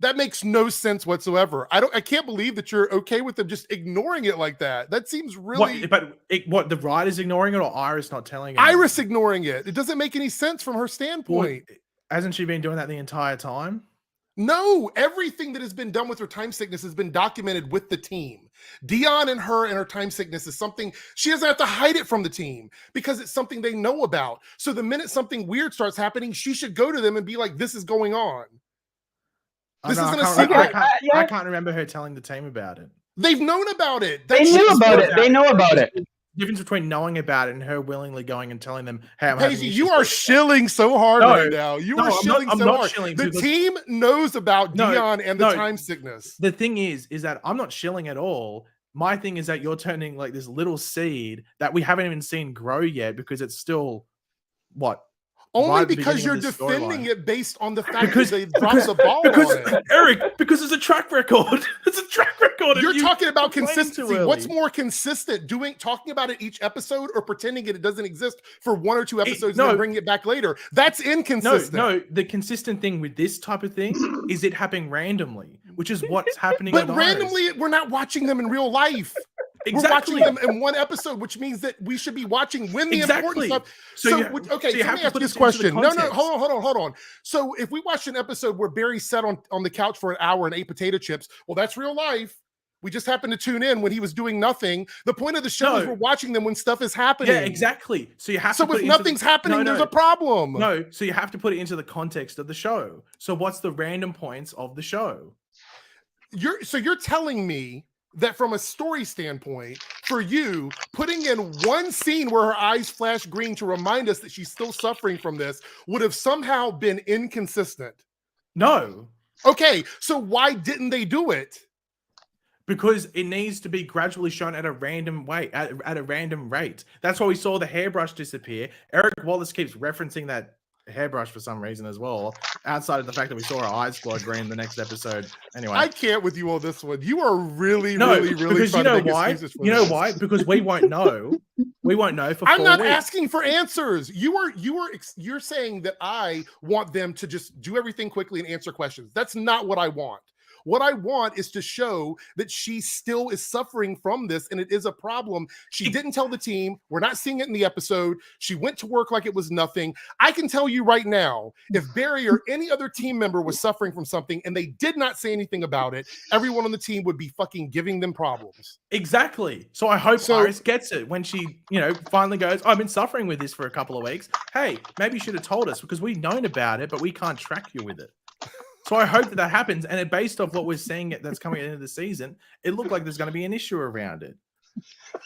That makes no sense whatsoever. I can't believe that you're okay with them just ignoring it like that. That seems really... What the writer's ignoring it or Iris not telling it? Iris ignoring it. It doesn't make any sense from her standpoint. Well, hasn't she been doing that the entire time? No, everything that has been done with her time sickness has been documented with the team. Dion and her time sickness is something she doesn't have to hide it from the team because it's something they know about. So the minute something weird starts happening, she should go to them and be like, this is going on. This isn't a secret. I can't remember her telling the team about it. They've known about it. They knew about it. They know about it. Difference between knowing about it and her willingly going and telling them, "Hey, I'm Paige, you are shilling so hard right now. You are shilling I'm so not hard. Shilling the team knows about Dion and the time sickness. The thing is that I'm not shilling at all. My thing is that you're turning like this little seed that we haven't even seen grow yet because it's still what. Only because you're defending it based on the fact that they dropped the ball on it. Eric, because it's a track record. It's a track record. You're talking about consistency. What's more consistent, talking about it each episode or pretending it doesn't exist for 1 or 2 episodes and then bringing it back later? That's inconsistent. No, the consistent thing with this type of thing is it happening randomly, which is what's happening. But randomly, we're not watching them in real life. Exactly. We're watching them in one episode, which means that we should be watching when the important stuff. So let me ask you this question. No, hold on. So if we watched an episode where Barry sat on the couch for an hour and ate potato chips, well, that's real life. We just happened to tune in when he was doing nothing. The point of the show is we're watching them when stuff is happening. Yeah, exactly. So you have to. So if nothing's happening, there's a problem. No, so you have to put it into the context of the show. So what's the random points of the show? You're telling me that from a story standpoint, for you, putting in one scene where her eyes flash green to remind us that she's still suffering from this would have somehow been inconsistent. No. Okay, so why didn't they do it? Because it needs to be gradually shown at a random way, at a random rate. That's why we saw the hairbrush disappear. Eric Wallace keeps referencing that hairbrush for some reason as well, outside of the fact that we saw her eyes glow green the next episode. Anyway, I can't with you on this one. You are really because trying to make excuses for this. Why? Because we won't know. We won't know for 4 weeks. I'm not asking for answers. You're saying that I want them to just do everything quickly and answer questions. That's not what I want. What I want is to show that she still is suffering from this and it is a problem. She didn't tell the team. We're not seeing it in the episode. She went to work like it was nothing. I can tell you right now, if Barry or any other team member was suffering from something and they did not say anything about it, everyone on the team would be fucking giving them problems. Exactly. So I hope Iris gets it when she, finally goes, I've been suffering with this for a couple of weeks. Hey, maybe you should have told us because we've known about it, but we can't track you with it. So I hope that happens. And based off what we're seeing that's coming at the end of the season, it looked like there's going to be an issue around it.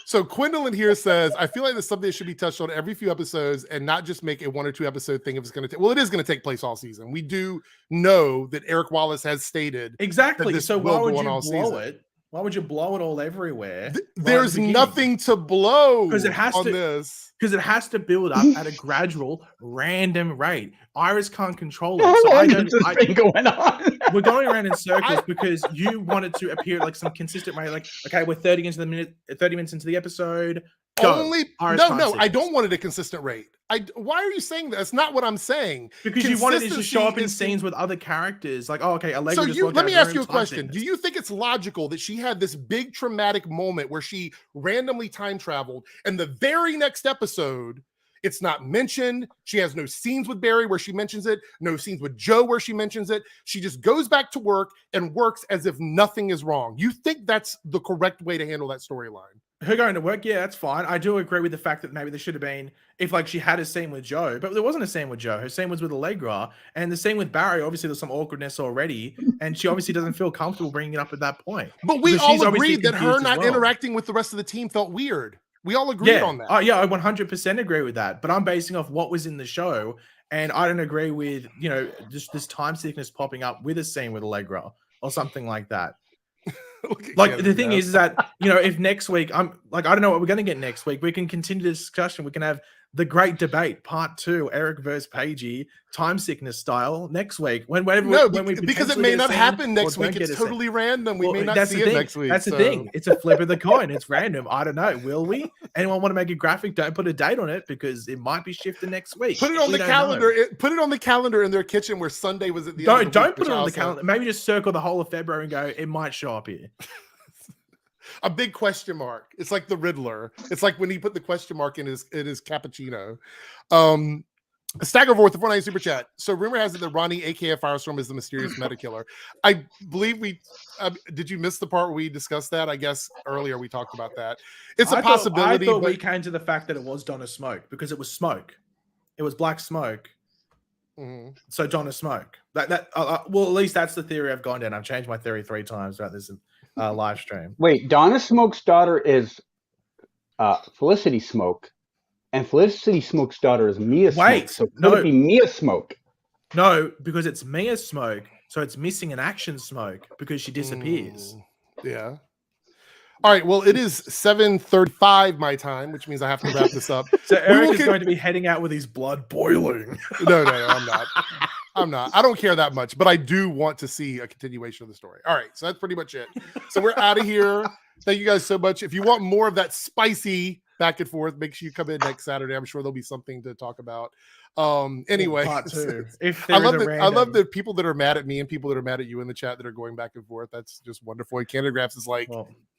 So Gwendolyn here says, I feel like there's something that should be touched on every few episodes and not just make a 1 or 2 episode thing if it's going to take. Well, it is going to take place all season. We do know that Eric Wallace has stated exactly. So why would you blow it? Why would you blow it all everywhere? There's nothing to blow because it has to. This. Because it has to build up at a gradual, random rate. Iris can't control it. So I don't. Going on. We're going around in circles because you wanted to appear like some consistent rate. Like, okay, we're 30 minutes into the episode. Go. No, I don't want it a consistent rate. Why are you saying that? That's not what I'm saying. Because you wanted it to show up in scenes with other characters. Like, oh, okay, Allegra let me ask you a question. Do you think it's logical that she had this big traumatic moment where she randomly time traveled and the very next episode, it's not mentioned. She has no scenes with Barry where she mentions it, no scenes with Joe where she mentions it. She just goes back to work and works as if nothing is wrong. You think that's the correct way to handle that storyline? Her going to work, yeah, that's fine. I do agree with the fact that maybe there should have been, if like she had a scene with Joe, but there wasn't a scene with Joe. Her scene was with Allegra, and the scene with Barry, obviously there's some awkwardness already, and she obviously doesn't feel comfortable bringing it up at that point. But we all agreed that her not interacting with the rest of the team felt weird. We all agreed Yeah. on that. Oh, yeah, I 100% agree with that. But I'm basing off what was in the show, and I don't agree with, you know, just this time sickness popping up with a scene with Allegra or something like that. Like the thing is that, you know, if next week I'm like, I don't know what we're going to get next week. We can continue the discussion. We can have the great debate, part 2, Eric versus Pagey, time sickness style next week. When we because it may not happen next week. It's totally random. We may not see it next week. That's the thing. It's a flip of the coin. It's random. I don't know. Will we? Anyone want to make a graphic? Don't put a date on it because it might be shifted next week. Put it on the calendar. Put it on the calendar in their kitchen where Sunday was at the end. Don't put it on the calendar. Maybe just circle the whole of February and go, it might show up here. A big question mark. It's like the Riddler. It's like when he put the question mark in his cappuccino. Staggerforth, the 49 super chat. So rumor has it that Ronnie, aka Firestorm, is the mysterious meta killer. I believe we did. You miss the part where we discussed that? I guess earlier we talked about that. It's a possibility. I thought we came to the fact that it was Donna Smoke because it was smoke. It was black smoke. Mm-hmm. So Donna Smoke. Well, at least that's the theory I've gone down. I've changed my theory 3 times about this live stream. Wait, Donna Smoke's daughter is Felicity Smoke, and Felicity Smoke's daughter is Mia Smoke. Wait, so could it be Mia Smoke? No, because it's Mia Smoke, so it's missing an action Smoke because she disappears. Yeah. All right. Well, it is 7:35 my time, which means I have to wrap this up. So Eric is going to be heading out with his blood boiling. No, I'm not. I'm not. I don't care that much, but I do want to see a continuation of the story. All right. So that's pretty much it. So we're out of here. Thank you guys so much. If you want more of that spicy back and forth, make sure you come in next Saturday. I'm sure there'll be something to talk about. Anyway, part 2. I love the people that are mad at me and people that are mad at you in the chat that are going back and forth. That's just wonderful. Canada Graphs is like,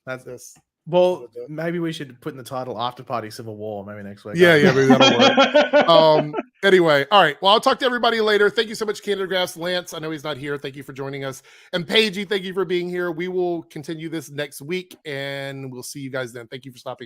that's this. Well, maybe we should put in the title Afterparty Civil War maybe next week. Yeah, maybe that'll work. Anyway, all right. Well, I'll talk to everybody later. Thank you so much, Canada Graphs. Lance, I know he's not here. Thank you for joining us. And Paigey, thank you for being here. We will continue this next week, and we'll see you guys then. Thank you for stopping.